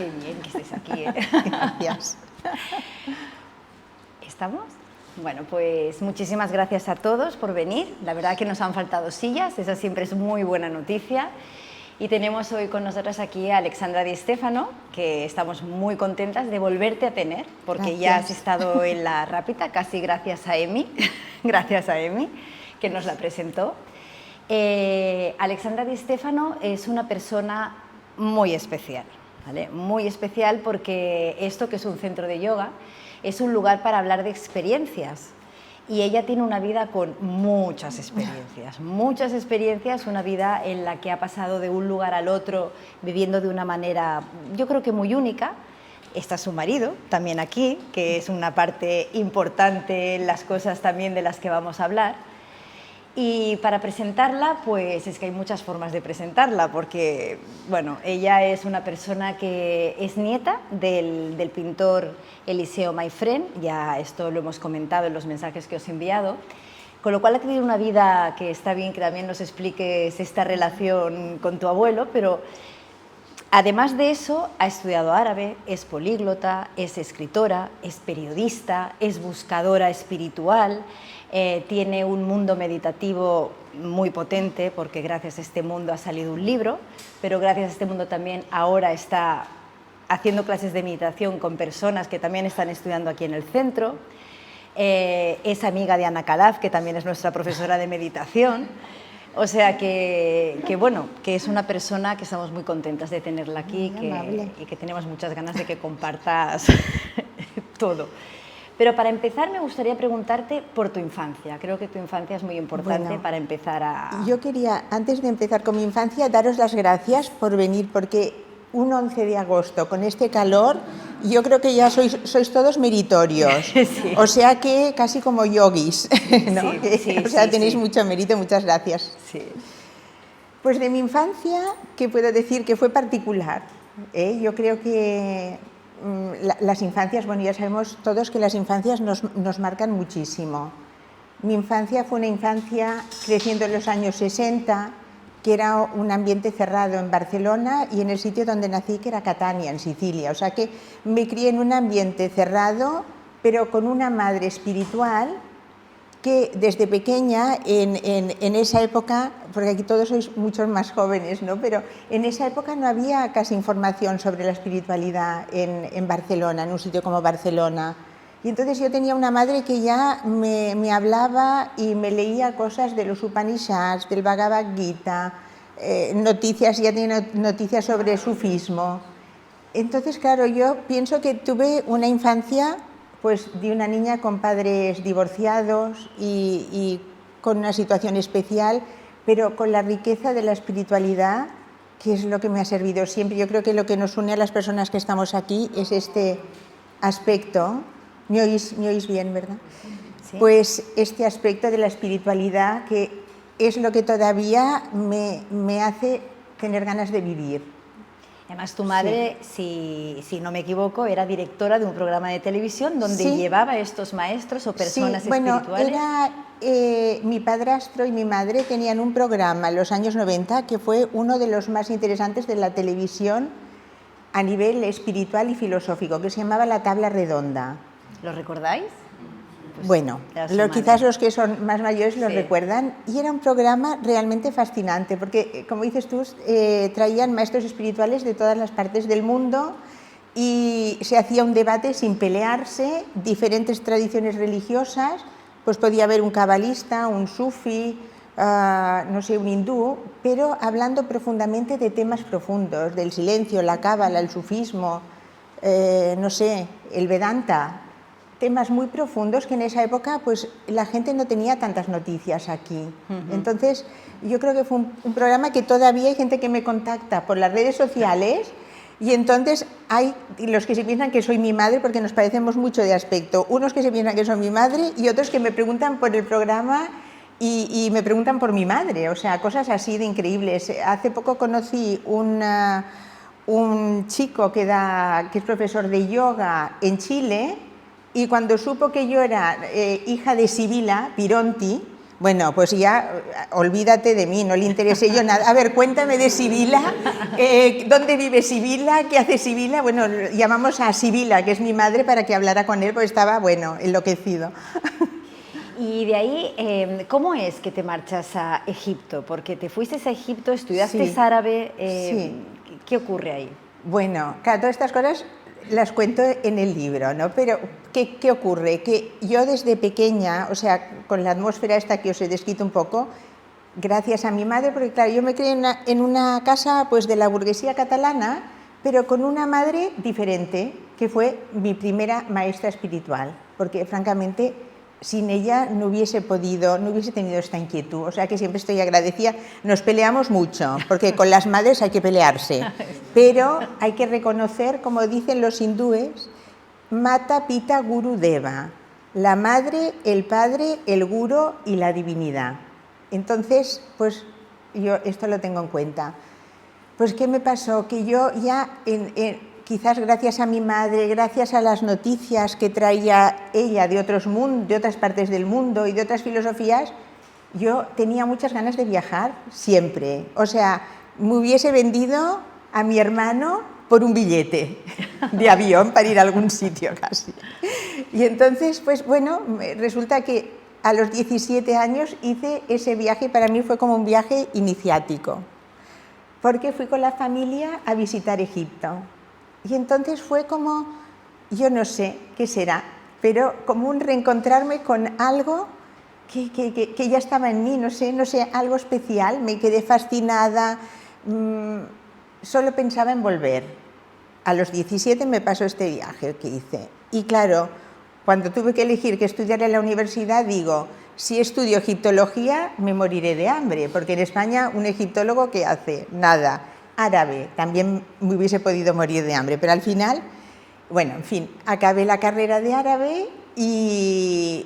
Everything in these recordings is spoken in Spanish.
Qué bien que estés aquí, ¿eh? Gracias. ¿Estamos? Bueno, pues muchísimas gracias a todos por venir. La verdad que nos han faltado sillas, esa siempre es muy buena noticia. Y tenemos hoy con nosotros aquí a Alexandra Di Stéfano, que estamos muy contentas de volverte a tener, porque ya has estado en la Rápita, casi gracias a Emi, que nos la presentó. Alexandra Di Stéfano es una persona muy especial, ¿vale? Muy especial porque esto, que es un centro de yoga, es un lugar para hablar de experiencias. Y ella tiene una vida con muchas experiencias, una vida en la que ha pasado de un lugar al otro viviendo de una manera, yo creo que muy única. Está su marido también aquí, que es una parte importante en las cosas también de las que vamos a hablar. Y para presentarla, pues es que hay muchas formas de presentarla, porque bueno, ella es una persona que es nieta del pintor Eliseo Maifrén, ya esto lo hemos comentado en los mensajes que os he enviado, con lo cual ha tenido una vida que está bien que también nos expliques esta relación con tu abuelo, pero además de eso ha estudiado árabe, es políglota, es escritora, es periodista, es buscadora espiritual. Tiene un mundo meditativo muy potente, porque gracias a este mundo ha salido un libro, pero gracias a este mundo también ahora está haciendo clases de meditación con personas que también están estudiando aquí en el centro. Es amiga de Ana Calaf, que también es nuestra profesora de meditación. O sea bueno, que es una persona que estamos muy contentas de tenerla aquí y que tenemos muchas ganas de que compartas todo. Pero para empezar me gustaría preguntarte por tu infancia. Creo que tu infancia es muy importante para empezar a... Yo quería, antes de empezar con mi infancia, daros las gracias por venir, porque un 11 de agosto, con este calor, yo creo que ya sois todos meritorios. Sí. O sea que casi como yogis, ¿no? O sea, tenéis mucho mérito, muchas gracias. Sí. Pues de mi infancia, ¿qué puedo decir? Que fue particular. Yo creo que las infancias, bueno, ya sabemos todos que las infancias nos marcan muchísimo. Mi infancia fue una infancia creciendo en los años 60, que era un ambiente cerrado en Barcelona, y en el sitio donde nací, que era Catania, en Sicilia. O sea que me crié en un ambiente cerrado, pero con una madre espiritual que desde pequeña, en esa época, porque aquí todos sois muchos más jóvenes, ¿no? Pero en esa época no había casi información sobre la espiritualidad en Barcelona, en un sitio como Barcelona. Y entonces yo tenía una madre que ya me hablaba y me leía cosas de los Upanishads, del Bhagavad Gita, noticias, ya tenía noticias sobre sufismo. Entonces, claro, yo pienso que tuve una infancia pues de una niña con padres divorciados y con una situación especial, pero con la riqueza de la espiritualidad, que es lo que me ha servido siempre. Yo creo que lo que nos une a las personas que estamos aquí es este aspecto. ¿Me oís bien, verdad? Sí. Pues este aspecto de la espiritualidad, que es lo que todavía me hace tener ganas de vivir. Además, tu madre, si no me equivoco, era directora de un programa de televisión donde llevaba a estos maestros o personas espirituales. Era mi padrastro y mi madre tenían un programa en los años 90 que fue uno de los más interesantes de la televisión a nivel espiritual y filosófico, que se llamaba La Tabla Redonda. ¿Lo recordáis? Pues bueno, quizás los que son más mayores lo recuerdan, y era un programa realmente fascinante, porque, como dices tú, traían maestros espirituales de todas las partes del mundo y se hacía un debate sin pelearse, diferentes tradiciones religiosas, pues podía haber un cabalista, un sufi, no sé, un hindú, pero hablando profundamente de temas profundos, del silencio, la cábala, el sufismo, no sé, el Vedanta. Temas muy profundos que en esa época pues la gente no tenía tantas noticias aquí. Entonces yo creo que fue un programa que todavía hay gente que me contacta por las redes sociales, y entonces hay los que se piensan que soy mi madre, porque nos parecemos mucho de aspecto, unos que se piensan que soy mi madre y otros que me preguntan por el programa y me preguntan por mi madre, o sea, cosas así de increíbles. Hace poco conocí un chico que es profesor de yoga en Chile, y cuando supo que yo era hija de Sibila Pironti, Bueno, pues ya olvídate de mí, no le interesé yo nada. A ver, cuéntame de Sibila, ¿dónde vive Sibila? ¿Qué hace Sibila? Bueno, llamamos a Sibila, que es mi madre, para que hablara con él, porque estaba, bueno, enloquecido. Y de ahí, ¿cómo es que te marchas a Egipto? Porque te fuiste a Egipto, estudiaste Sí, árabe, sí. ¿qué ocurre ahí? Bueno, claro, todas estas cosas las cuento en el libro, ¿no? Pero, ¿qué ocurre? Que yo desde pequeña, o sea, con la atmósfera esta que os he descrito un poco, gracias a mi madre, porque claro, yo me crié en una casa pues de la burguesía catalana, pero con una madre diferente, que fue mi primera maestra espiritual, porque francamente sin ella no hubiese tenido esta inquietud, o sea que siempre estoy agradecida. Nos peleamos mucho, porque con las madres hay que pelearse, pero hay que reconocer, como dicen los hindúes, Mata Pita Guru Deva, la madre, el padre, el guru y la divinidad. Entonces, pues yo esto lo tengo en cuenta. Pues ¿qué me pasó? Que yo ya, quizás gracias a mi madre, gracias a las noticias que traía ella de otras partes del mundo y de otras filosofías, yo tenía muchas ganas de viajar, siempre. O sea, me hubiese vendido a mi hermano por un billete de avión para ir a algún sitio casi. Y entonces, pues bueno, resulta que a los 17 años hice ese viaje y para mí fue como un viaje iniciático, porque fui con la familia a visitar Egipto. Y entonces fue como, yo no sé qué será, pero como un reencontrarme con algo que ya estaba en mí, no sé, algo especial. Me quedé fascinada, solo pensaba en volver. A los 17 me pasó este viaje que hice. Y claro, cuando tuve que elegir qué estudiar en la universidad, digo, si estudio egiptología me moriré de hambre, porque en España un egiptólogo ¿qué hace? Nada. Árabe, también me hubiese podido morir de hambre, pero al final, bueno, en fin, acabé la carrera de árabe y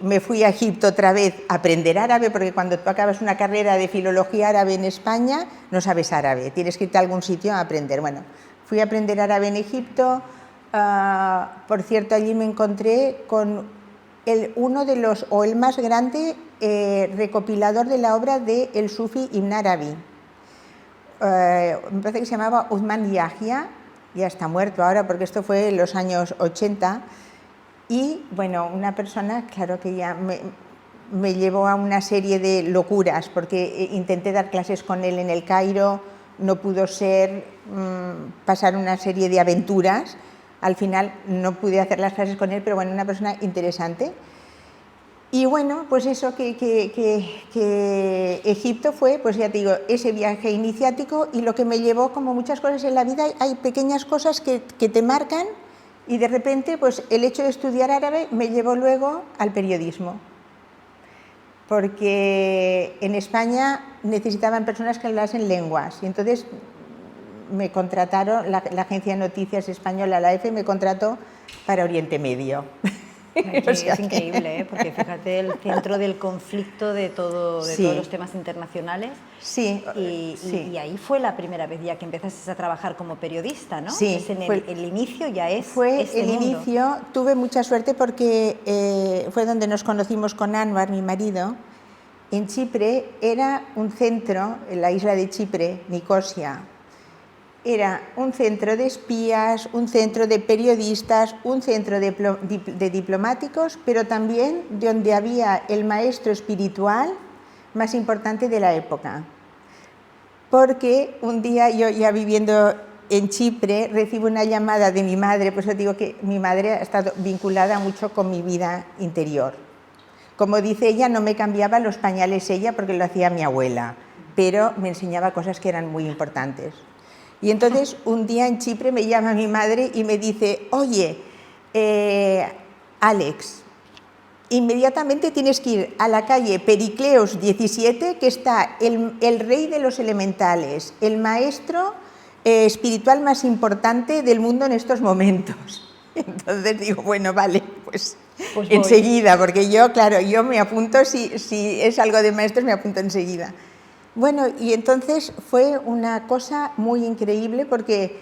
me fui a Egipto otra vez a aprender árabe, porque cuando tú acabas una carrera de filología árabe en España, no sabes árabe, tienes que irte a algún sitio a aprender. Bueno, fui a aprender árabe en Egipto. Por cierto, allí me encontré con uno de los, o el más grande recopilador de la obra de el sufi Ibn Arabi. Me parece que se llamaba Uthman Yahya, ya está muerto ahora porque esto fue en los años 80. Y bueno, una persona, claro que ya me llevó a una serie de locuras, porque intenté dar clases con él en el Cairo, no pudo ser, pasar una serie de aventuras. Al final no pude hacer las clases con él, pero bueno, una persona interesante. Y bueno, pues eso, que Egipto fue, pues ya te digo, ese viaje iniciático, y lo que me llevó, como muchas cosas en la vida, hay pequeñas cosas que te marcan, y de repente pues el hecho de estudiar árabe me llevó luego al periodismo. Porque en España necesitaban personas que hablasen lenguas, y entonces me contrataron, la agencia de noticias española, la EFE, me contrató para Oriente Medio. O sea, es increíble, porque fíjate, el centro del conflicto de todos los temas internacionales. Sí, y ahí fue la primera vez ya que empezaste a trabajar como periodista, ¿no? Sí. Es el inicio ya es fue este el mundo. inicio. Tuve mucha suerte porque fue donde nos conocimos con Anwar, mi marido. En Chipre era un centro, en la isla de Chipre, Nicosia. Era un centro de espías, un centro de periodistas, un centro de diplomáticos, pero también donde había el maestro espiritual más importante de la época. Porque un día, yo ya viviendo en Chipre, recibo una llamada de mi madre, por eso digo que mi madre ha estado vinculada mucho con mi vida interior. Como dice ella, no me cambiaba los pañales ella porque lo hacía mi abuela, pero me enseñaba cosas que eran muy importantes. Y entonces un día en Chipre me llama mi madre y me dice, oye, Alex, inmediatamente tienes que ir a la calle Pericleos 17, que está el rey de los elementales, el maestro espiritual más importante del mundo en estos momentos. Entonces digo, bueno, vale, pues enseguida, porque yo, claro, yo me apunto, si es algo de maestros me apunto enseguida. Bueno, y entonces fue una cosa muy increíble, porque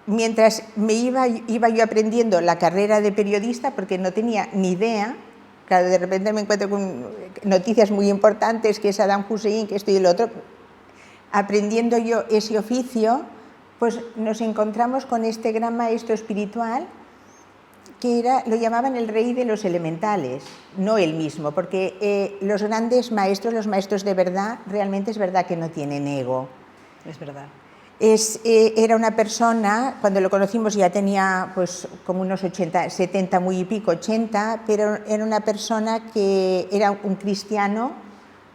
mientras iba yo aprendiendo la carrera de periodista, porque no tenía ni idea, claro, de repente me encuentro con noticias muy importantes, que es Saddam Hussein, que esto y el otro. Aprendiendo yo ese oficio, pues nos encontramos con este gran maestro espiritual que lo llamaban el rey de los elementales, no él mismo, porque los grandes maestros, los maestros de verdad, realmente es verdad que no tienen ego. Es verdad. Era una persona, cuando lo conocimos ya tenía pues como unos 80, 70 muy y pico, 80, pero era una persona que era un cristiano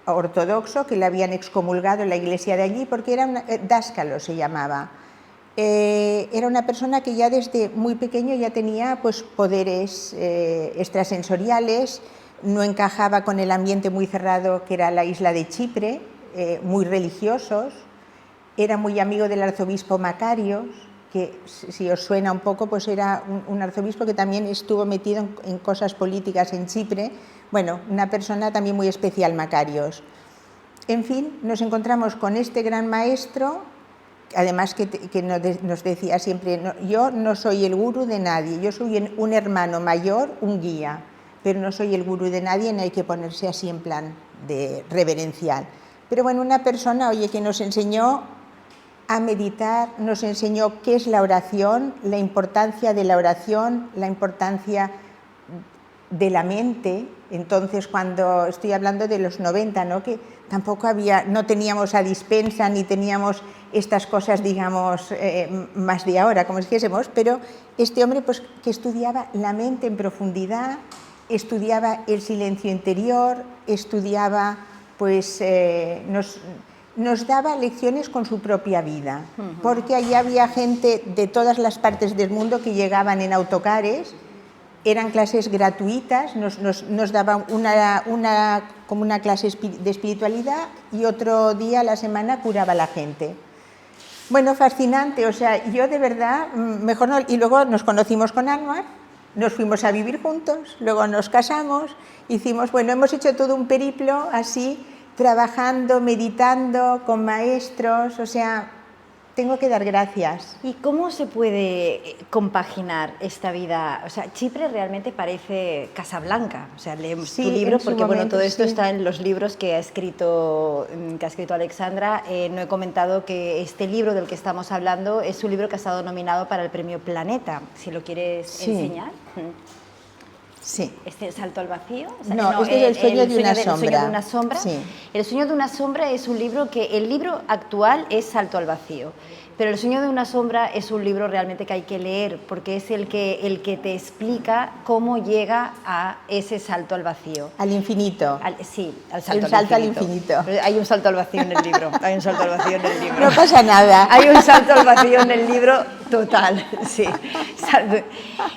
ortodoxo, que le habían excomulgado en la iglesia de allí, porque era dáscalo se llamaba. Era una persona que ya desde muy pequeño ya tenía pues poderes extrasensoriales, no encajaba con el ambiente muy cerrado que era la isla de Chipre, muy religiosos. Era muy amigo del arzobispo Macarios, que si os suena un poco, pues era un arzobispo que también estuvo metido en cosas políticas en Chipre. Bueno, una persona también muy especial, Macarios. En fin, nos encontramos con este gran maestro, además que nos decía siempre, yo no soy el gurú de nadie, yo soy un hermano mayor, un guía, pero no soy el gurú de nadie, no hay que ponerse así en plan de reverencial. Pero bueno, una persona, oye, que nos enseñó a meditar, nos enseñó qué es la oración, la importancia de la oración, la importancia de la mente. Entonces, cuando estoy hablando de los 90, ¿no? Que tampoco no teníamos a dispensa ni teníamos estas cosas, digamos, más de ahora, como dijésemos, pero este hombre pues, que estudiaba la mente en profundidad, estudiaba el silencio interior, estudiaba, pues, nos daba lecciones con su propia vida, porque allí había gente de todas las partes del mundo que llegaban en autocares, eran clases gratuitas, nos daban como una clase de espiritualidad y otro día a la semana curaba a la gente. Bueno, fascinante, o sea, yo de verdad, mejor no, y luego nos conocimos con Anwar, nos fuimos a vivir juntos, luego nos casamos, hemos hecho todo un periplo así, trabajando, meditando con maestros, o sea, tengo que dar gracias. ¿Y cómo se puede compaginar esta vida? O sea, Chipre realmente parece Casablanca. O sea, leemos tu libro porque bueno, todo esto está en los libros que ha escrito Alexandra. No he comentado que este libro del que estamos hablando es un libro que ha estado nominado para el Premio Planeta. Si lo quieres enseñar. Sí. ¿Este salto al vacío? O sea, no, este es el sueño de una sombra. El sueño de una sombra. Sí. El sueño de una sombra es un libro que el libro actual es Salto al vacío, pero el sueño de una sombra es un libro realmente que hay que leer porque es el que te explica cómo llega a ese salto al vacío. Al infinito. Sí, al salto al infinito. Hay un salto al vacío en el libro. Hay un salto al vacío en el libro. No pasa nada. Hay un salto al vacío en el libro total, sí.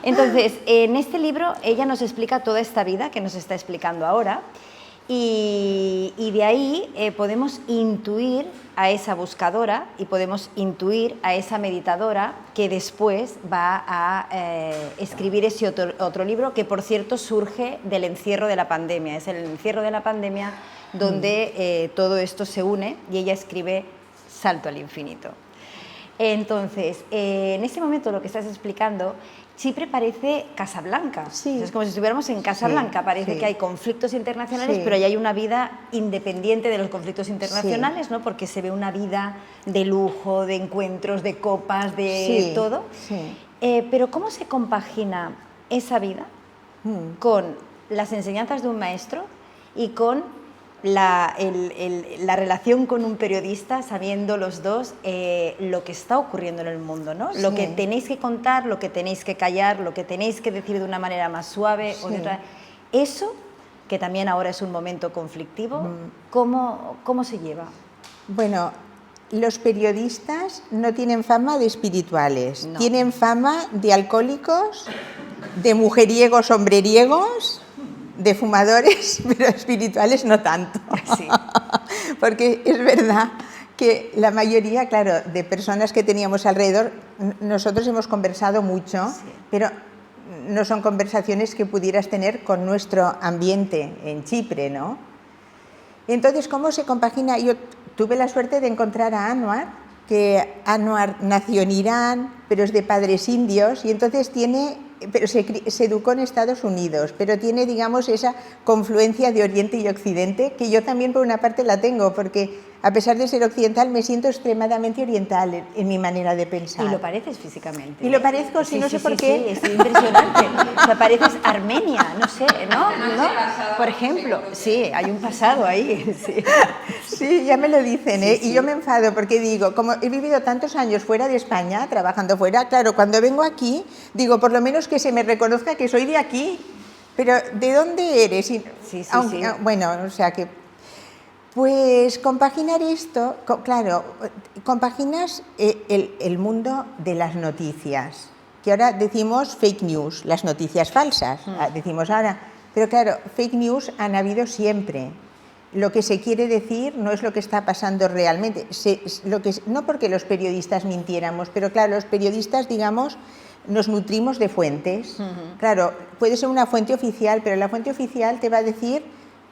Entonces, en este libro ella nos explica toda esta vida que nos está explicando ahora y de ahí podemos intuir a esa buscadora y podemos intuir a esa meditadora que después va a escribir ese otro libro que, por cierto, surge del encierro de la pandemia. Es el encierro de la pandemia donde todo esto se une y ella escribe Salto al infinito. Entonces, en este momento lo que estás explicando, Chipre parece Casablanca. Sí. Es como si estuviéramos en Casablanca. Sí, parece que hay conflictos internacionales, pero ahí hay una vida independiente de los conflictos internacionales, ¿no? Porque se ve una vida de lujo, de encuentros, de copas, de todo. Sí. Pero ¿cómo se compagina esa vida con las enseñanzas de un maestro y con la relación con un periodista, sabiendo los dos lo que está ocurriendo en el mundo, ¿no? Lo que tenéis que contar, lo que tenéis que callar, lo que tenéis que decir de una manera más suave o de otra. Eso, que también ahora es un momento conflictivo, ¿cómo se lleva? Bueno, los periodistas no tienen fama de espirituales, tienen fama de alcohólicos, de mujeriegos, hombreriegos, de fumadores, pero espirituales no tanto. Sí. Porque es verdad que la mayoría, claro, de personas que teníamos alrededor, nosotros hemos conversado mucho, pero no son conversaciones que pudieras tener con nuestro ambiente en Chipre, ¿no? Entonces, ¿cómo se compagina? Yo tuve la suerte de encontrar a Anwar, que Anwar nació en Irán, pero es de padres indios y entonces pero se educó en Estados Unidos, pero tiene, digamos, esa confluencia de Oriente y Occidente, que yo también por una parte la tengo, porque a pesar de ser occidental me siento extremadamente oriental en mi manera de pensar. Y lo pareces físicamente. Y lo parezco, sí, no sé por qué. Sí, es impresionante. O sea, pareces Armenia, no sé, ¿no? Por ejemplo, sí, hay un pasado ahí. Sí, sí, ya me lo dicen, ¿eh? Sí, sí. Y yo me enfado porque digo, como he vivido tantos años fuera de España, trabajando fuera, claro, cuando vengo aquí, digo, por lo menos que se me reconozca que soy de aquí. Pero, ¿de dónde eres? Sí. Bueno, o sea que... Pues compaginar esto, claro, compaginas el mundo de las noticias, que ahora decimos fake news, las noticias falsas, decimos ahora, pero claro, fake news han habido siempre. Lo que se quiere decir no es lo que está pasando realmente, no porque los periodistas mintiéramos, pero claro, los periodistas, digamos, nos nutrimos de fuentes. Claro, puede ser una fuente oficial, pero la fuente oficial te va a decir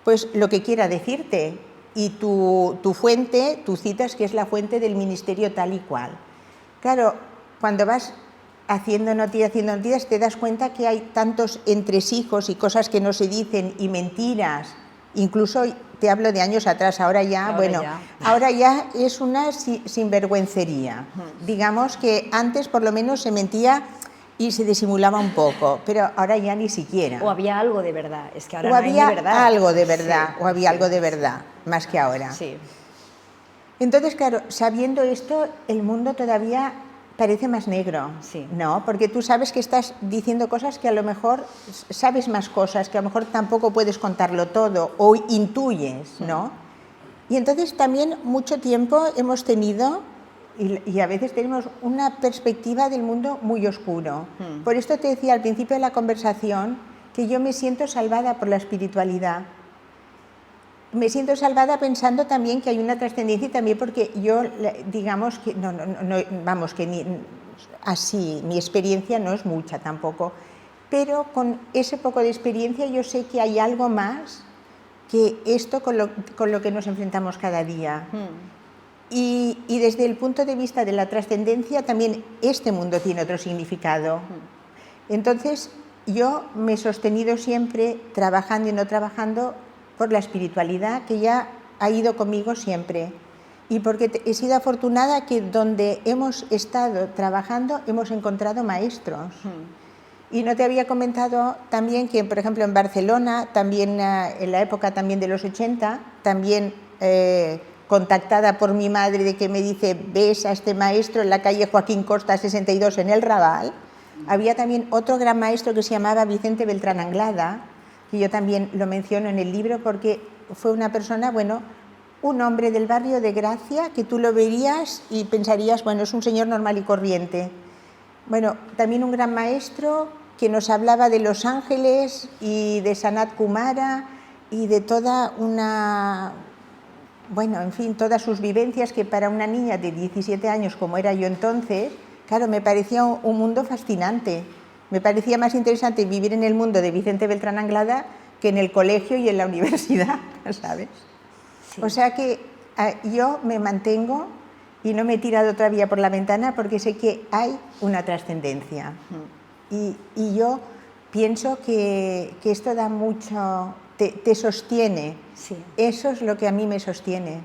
pues lo que quiera decirte. Y tu fuente, tú citas que es la fuente del ministerio tal y cual. Claro, cuando vas haciendo noticias, te das cuenta que hay tantos entresijos y cosas que no se dicen y mentiras. Incluso te hablo de años atrás, ahora ya es una sinvergüencería. Digamos que antes por lo menos se mentía y se disimulaba un poco, pero ahora ya ni siquiera. O había algo de verdad, es que ahora o no hay había ni verdad. Algo de verdad, sí, o había algo de verdad, más que ahora. Sí. Entonces, claro, sabiendo esto, el mundo todavía parece más negro, sí. ¿no? Porque tú sabes que estás diciendo cosas que a lo mejor sabes más cosas, que a lo mejor tampoco puedes contarlo todo, o intuyes, ¿no? Y entonces también mucho tiempo hemos tenido... Y a veces tenemos una perspectiva del mundo muy oscuro. Por esto te decía al principio de la conversación que yo me siento salvada por la espiritualidad. Me siento salvada pensando también que hay una trascendencia y también porque yo, digamos, que así, mi experiencia no es mucha tampoco, pero con ese poco de experiencia yo sé que hay algo más que esto con lo que nos enfrentamos cada día. Y desde el punto de vista de la trascendencia también este mundo tiene otro significado. Entonces yo me he sostenido siempre trabajando y no trabajando por la espiritualidad que ya ha ido conmigo siempre y porque he sido afortunada que donde hemos estado trabajando hemos encontrado maestros. Y no te había comentado también que, por ejemplo, en Barcelona, también en la época también de los 80, también contactada por mi madre de que me dice, ves a este maestro en la calle Joaquín Costa 62 en el Raval, había también otro gran maestro que se llamaba Vicente Beltrán Anglada, que yo también lo menciono en el libro porque fue una persona, bueno, un hombre del barrio de Gracia que tú lo verías y pensarías, bueno, es un señor normal y corriente. Bueno, también un gran maestro que nos hablaba de los ángeles y de Sanat Kumara y de toda una... Bueno, en fin, todas sus vivencias que para una niña de 17 años como era yo entonces, claro, me parecía un mundo fascinante. Me parecía más interesante vivir en el mundo de Vicente Beltrán Anglada que en el colegio y en la universidad, ¿sabes? Sí. O sea que yo me mantengo y no me he tirado todavía por la ventana porque sé que hay una trascendencia. Y yo pienso que esto da mucho... Te sostiene. Sí. Eso es lo que a mí me sostiene.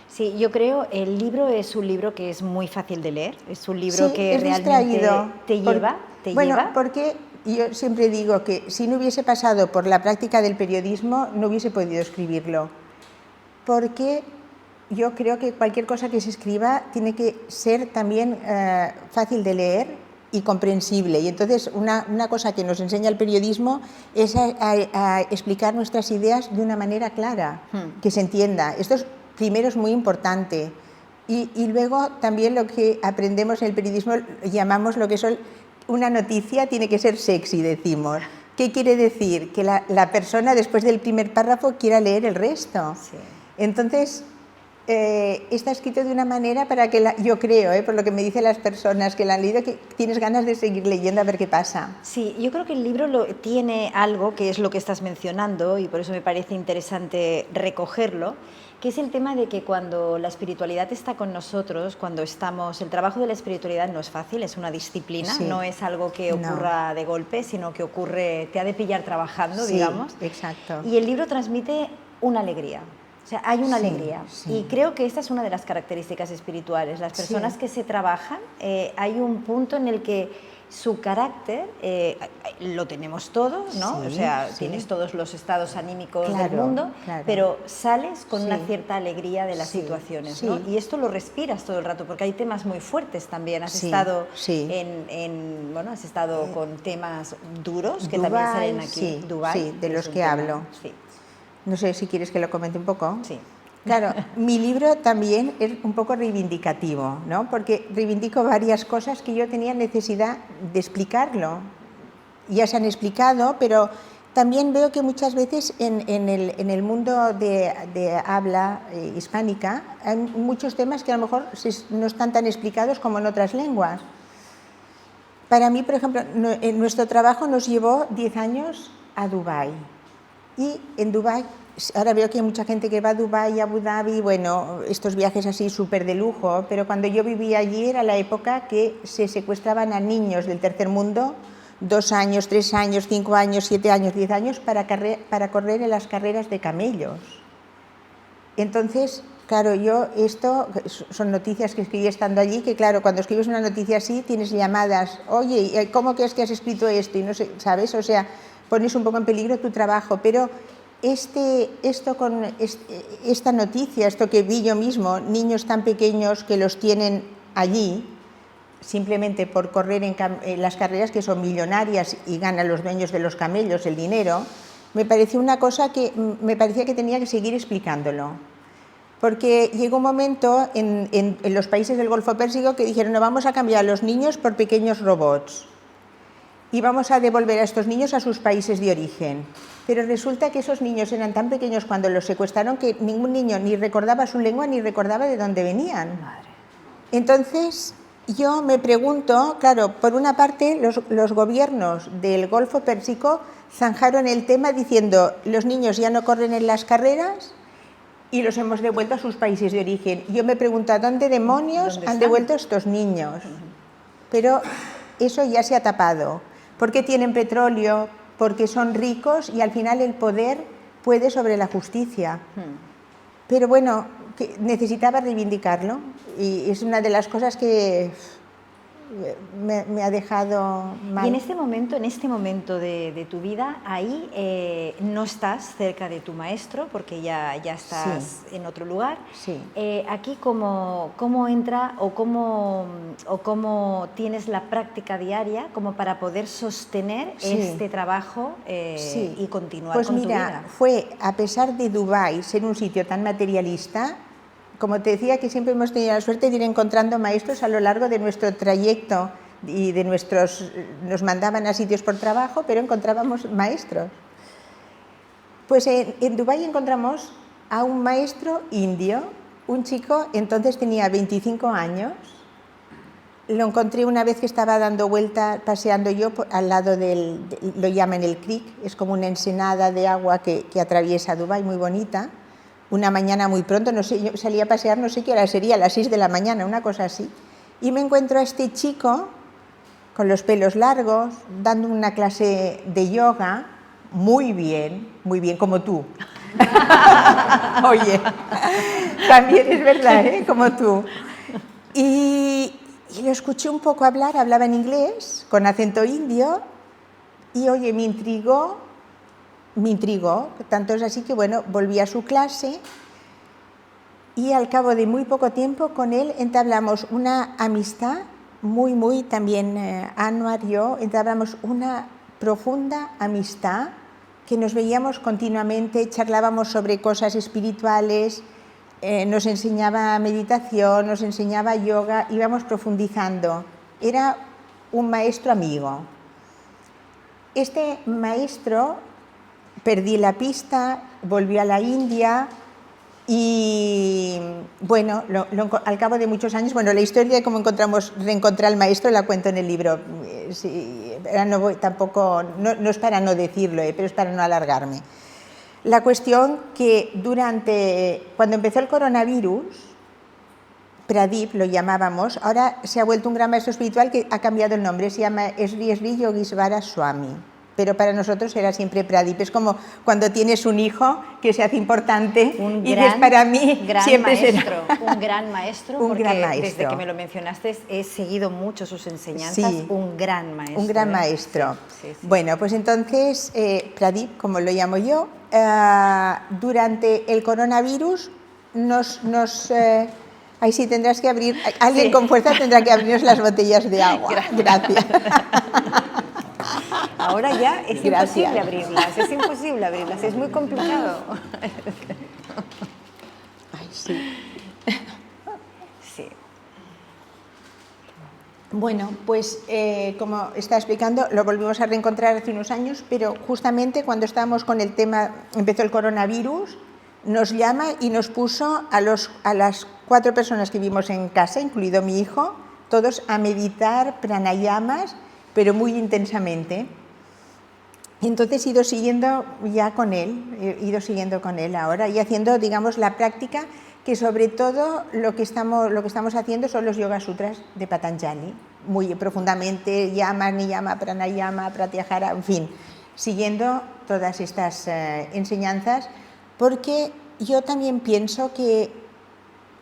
Sí, yo creo el libro es un libro que es muy fácil de leer, es un libro que realmente te lleva. Bueno, porque yo siempre digo que si no hubiese pasado por la práctica del periodismo no hubiese podido escribirlo, porque yo creo que cualquier cosa que se escriba tiene que ser también fácil de leer y comprensible. Y entonces una cosa que nos enseña el periodismo es a explicar nuestras ideas de una manera clara, que se entienda. Esto primero es muy importante. Y luego también lo que aprendemos en el periodismo llamamos lo que son una noticia tiene que ser sexy, decimos. ¿Qué quiere decir? Que la persona después del primer párrafo quiera leer el resto. Sí. Entonces, está escrito de una manera para que, yo creo, por lo que me dicen las personas que la han leído, que tienes ganas de seguir leyendo a ver qué pasa. Sí, yo creo que el libro tiene algo que es lo que estás mencionando y por eso me parece interesante recogerlo, que es el tema de que cuando la espiritualidad está con nosotros, cuando estamos... El trabajo de la espiritualidad no es fácil, es una disciplina, sí, no es algo que ocurra de golpe, sino que ocurre, te ha de pillar trabajando, sí, digamos. Exacto. Y el libro transmite una alegría. O sea, hay una alegría y creo que esta es una de las características espirituales. Las personas que se trabajan, hay un punto en el que su carácter, lo tenemos todo, ¿no? O sea, tienes todos los estados anímicos del mundo, pero sales con una cierta alegría de las situaciones, ¿no? Y esto lo respiras todo el rato, porque hay temas muy fuertes también. Has estado bueno, has estado con temas duros que también salen aquí. Dubái, de los que hablo. Sí. No sé si quieres que lo comente un poco. Sí. Claro, mi libro también es un poco reivindicativo, ¿no? Porque reivindico varias cosas que yo tenía necesidad de explicarlo. Ya se han explicado, pero también veo que muchas veces en el mundo de habla hispánica hay muchos temas que a lo mejor no están tan explicados como en otras lenguas. Para mí, por ejemplo, nuestro trabajo nos llevó 10 años a Dubái. Y en Dubái, ahora veo que hay mucha gente que va a Dubái, a Abu Dhabi, bueno, estos viajes así súper de lujo, pero cuando yo vivía allí era la época que se secuestraban a niños del tercer mundo, 2 años, 3 años, 5 años, 7 años, 10 años, para correr en las carreras de camellos. Entonces, claro, esto son noticias que escribí estando allí, que claro, cuando escribes una noticia así tienes llamadas, oye, ¿cómo crees que has escrito esto? Y no sé, ¿sabes? O sea, pones un poco en peligro tu trabajo, pero esta noticia, esto que vi yo mismo, niños tan pequeños que los tienen allí, simplemente por correr en las carreras que son millonarias y ganan los dueños de los camellos el dinero, me pareció una cosa que me parecía que tenía que seguir explicándolo. Porque llegó un momento en los países del Golfo Pérsico que dijeron, no, vamos a cambiar a los niños por pequeños robots y vamos a devolver a estos niños a sus países de origen. Pero resulta que esos niños eran tan pequeños cuando los secuestraron que ningún niño ni recordaba su lengua ni recordaba de dónde venían. Madre. Entonces, yo me pregunto, claro, por una parte los gobiernos del Golfo Pérsico zanjaron el tema diciendo, los niños ya no corren en las carreras y los hemos devuelto a sus países de origen. Yo me pregunto, ¿a dónde demonios han devuelto a estos niños? Pero eso ya se ha tapado. Porque tienen petróleo, porque son ricos y al final el poder puede sobre la justicia. Pero bueno, necesitaba reivindicarlo y es una de las cosas que me ha dejado mal. Y en este momento de tu vida, ahí no estás cerca de tu maestro porque ya estás en otro lugar. Sí. Aquí, ¿cómo entra o cómo tienes la práctica diaria como para poder sostener este trabajo y continuar con tu vida? Pues mira, fue a pesar de Dubái ser un sitio tan materialista, como te decía, que siempre hemos tenido la suerte de ir encontrando maestros a lo largo de nuestro trayecto y nos mandaban a sitios por trabajo, pero encontrábamos maestros. Pues en Dubái encontramos a un maestro indio, un chico, entonces tenía 25 años. Lo encontré una vez que estaba dando vuelta, paseando yo al lado lo llaman el creek, es como una ensenada de agua que atraviesa Dubái, muy bonita. Una mañana muy pronto, no sé, yo salí a pasear, no sé qué hora sería, a las 6 de la mañana, una cosa así. Y me encuentro a este chico con los pelos largos, dando una clase de yoga, muy bien, como tú. Oye, también es verdad, ¿eh? Como tú. Y lo escuché un poco hablar, hablaba en inglés, con acento indio, y oye, me intrigó, tanto es así que bueno, volví a su clase y al cabo de muy poco tiempo con él entablamos una amistad muy, también Anwar y yo, entablamos una profunda amistad que nos veíamos continuamente, charlábamos sobre cosas espirituales, nos enseñaba meditación, nos enseñaba yoga, íbamos profundizando. Era un maestro amigo. Este maestro, perdí la pista, volví a la India Y bueno, al cabo de muchos años, bueno, la historia de cómo reencontrar al maestro la cuento en el libro. Sí, tampoco, no es para no decirlo, pero es para no alargarme. La cuestión que cuando empezó el coronavirus, Pradip lo llamábamos, ahora se ha vuelto un gran maestro espiritual que ha cambiado el nombre, se llama Sri Yogisvara Swami. Pero para nosotros era siempre Pradip. Es como cuando tienes un hijo que se hace importante y dices, para mí siempre será un gran maestro. Un gran maestro. Desde que me lo mencionaste he seguido mucho sus enseñanzas. Sí, un gran maestro. Un gran maestro. Sí. Bueno, pues entonces Pradip, como lo llamo yo, durante el coronavirus ahí sí tendrás que abrir, alguien con fuerza tendrá que abrirnos las botellas de agua. Gracias. Ahora ya es imposible abrirlas, es muy complicado. Ay, sí. Sí. Bueno, pues como está explicando, lo volvimos a reencontrar hace unos años, pero justamente cuando estábamos con el tema, empezó el coronavirus, nos llama y nos puso a las 4 personas que vivimos en casa, incluido mi hijo, todos a meditar pranayamas, pero muy intensamente. Y entonces he ido siguiendo con él ahora y haciendo, digamos, la práctica que sobre todo lo que estamos haciendo son los Yoga Sutras de Patanjali, muy profundamente, yama, niyama, pranayama, pratyahara, en fin, siguiendo todas estas enseñanzas, porque yo también pienso que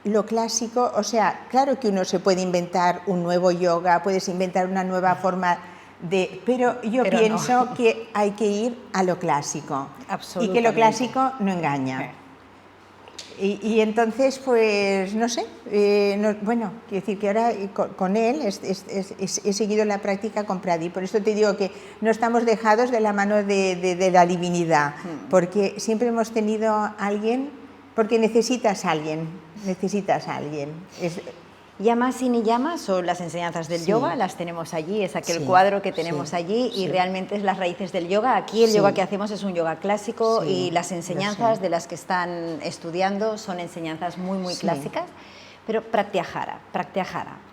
lo clásico, o sea, claro que uno se puede inventar un nuevo yoga, puedes inventar una nueva forma pero yo pienso que hay que ir a lo clásico y que lo clásico no engaña. Y entonces, pues, no sé, bueno, quiero decir que ahora con él he seguido la práctica con Pradip, por eso te digo que no estamos dejados de la mano de la divinidad, porque siempre hemos tenido a alguien, porque necesitas a alguien. Yamas y niyamas son las enseñanzas del yoga, las tenemos allí, es aquel cuadro que tenemos allí y realmente es las raíces del yoga. Aquí el yoga que hacemos es un yoga clásico y las enseñanzas de las que están estudiando son enseñanzas muy clásicas, pero pratyahara,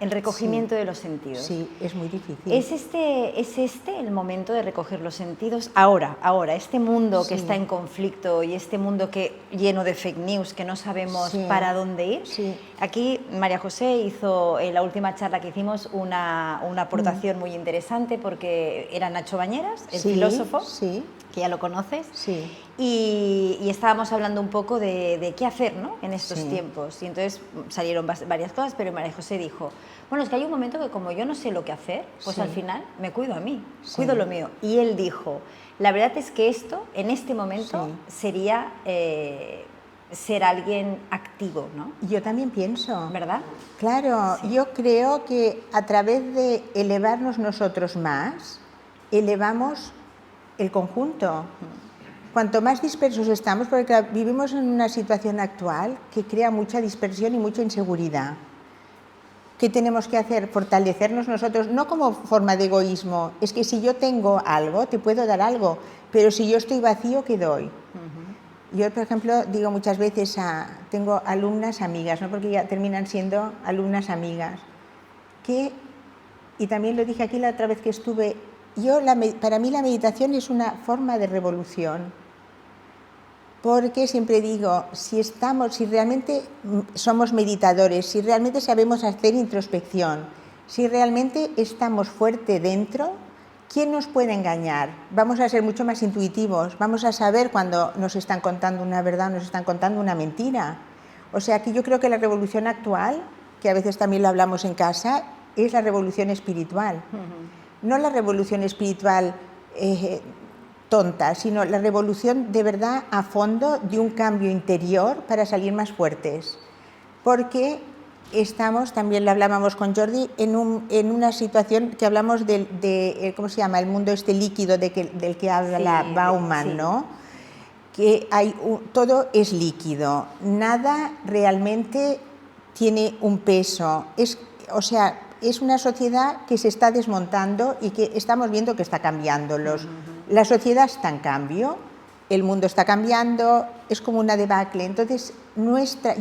el recogimiento de los sentidos. Sí, es muy difícil. ¿Es este el momento de recoger los sentidos? Ahora, este mundo que está en conflicto y este mundo lleno de fake news, que no sabemos para dónde ir. Sí. Aquí María José hizo, en la última charla que hicimos, una aportación muy interesante porque era Nacho Bañeras, el filósofo, que ya lo conoces, y estábamos hablando un poco de qué hacer, ¿no?, en estos tiempos. Y entonces salieron varias cosas, pero María José dijo, bueno, es que hay un momento que como yo no sé lo que hacer, pues al final me cuido a mí, cuido lo mío. Y él dijo, la verdad es que esto, en este momento, sería ser alguien activo, ¿no? Yo también pienso. ¿Verdad? Claro, yo creo que a través de elevarnos nosotros más, elevamos el conjunto. Cuanto más dispersos estamos, porque vivimos en una situación actual que crea mucha dispersión y mucha inseguridad. ¿Qué tenemos que hacer? Fortalecernos nosotros, no como forma de egoísmo. Es que si yo tengo algo, te puedo dar algo, pero si yo estoy vacío, ¿qué doy? Yo, por ejemplo, digo muchas veces, tengo alumnas amigas, ¿no?, porque ya terminan siendo alumnas amigas, y también lo dije aquí la otra vez que estuve, para mí la meditación es una forma de revolución, porque siempre digo, si realmente somos meditadores, si realmente sabemos hacer introspección, si realmente estamos fuerte dentro, ¿quién nos puede engañar? Vamos a ser mucho más intuitivos, vamos a saber cuando nos están contando una verdad o nos están contando una mentira. O sea que yo creo que la revolución actual, que a veces también lo hablamos en casa, es la revolución espiritual. No la revolución espiritual tonta, sino la revolución de verdad a fondo de un cambio interior para salir más fuertes. Porque estamos, también lo hablábamos con Jordi, en una situación que hablamos ¿cómo se llama?, el mundo líquido del que habla Bauman, ¿no? Que todo es líquido, nada realmente tiene un peso. O sea, es una sociedad que se está desmontando y que estamos viendo que está cambiando. La sociedad está en cambio el mundo está cambiando, es como una debacle. Entonces,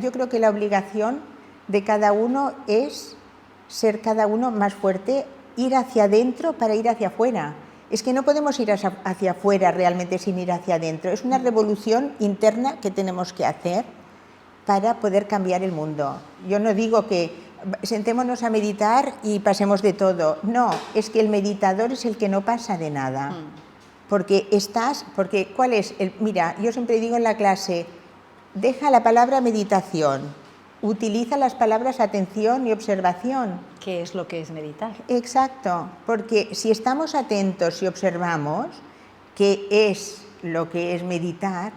yo creo que la obligación de cada uno es ser cada uno más fuerte, ir hacia adentro para ir hacia afuera. Es que no podemos ir hacia afuera realmente sin ir hacia adentro. Es una revolución interna que tenemos que hacer para poder cambiar el mundo. Yo no digo que sentémonos a meditar y pasemos de todo. No, es que el meditador es el que no pasa de nada. Porque ¿cuál es? Mira, yo siempre digo en la clase, deja la palabra meditación, utiliza las palabras atención y observación. ¿Qué es lo que es meditar? Exacto, porque si estamos atentos y observamos qué es lo que es meditar,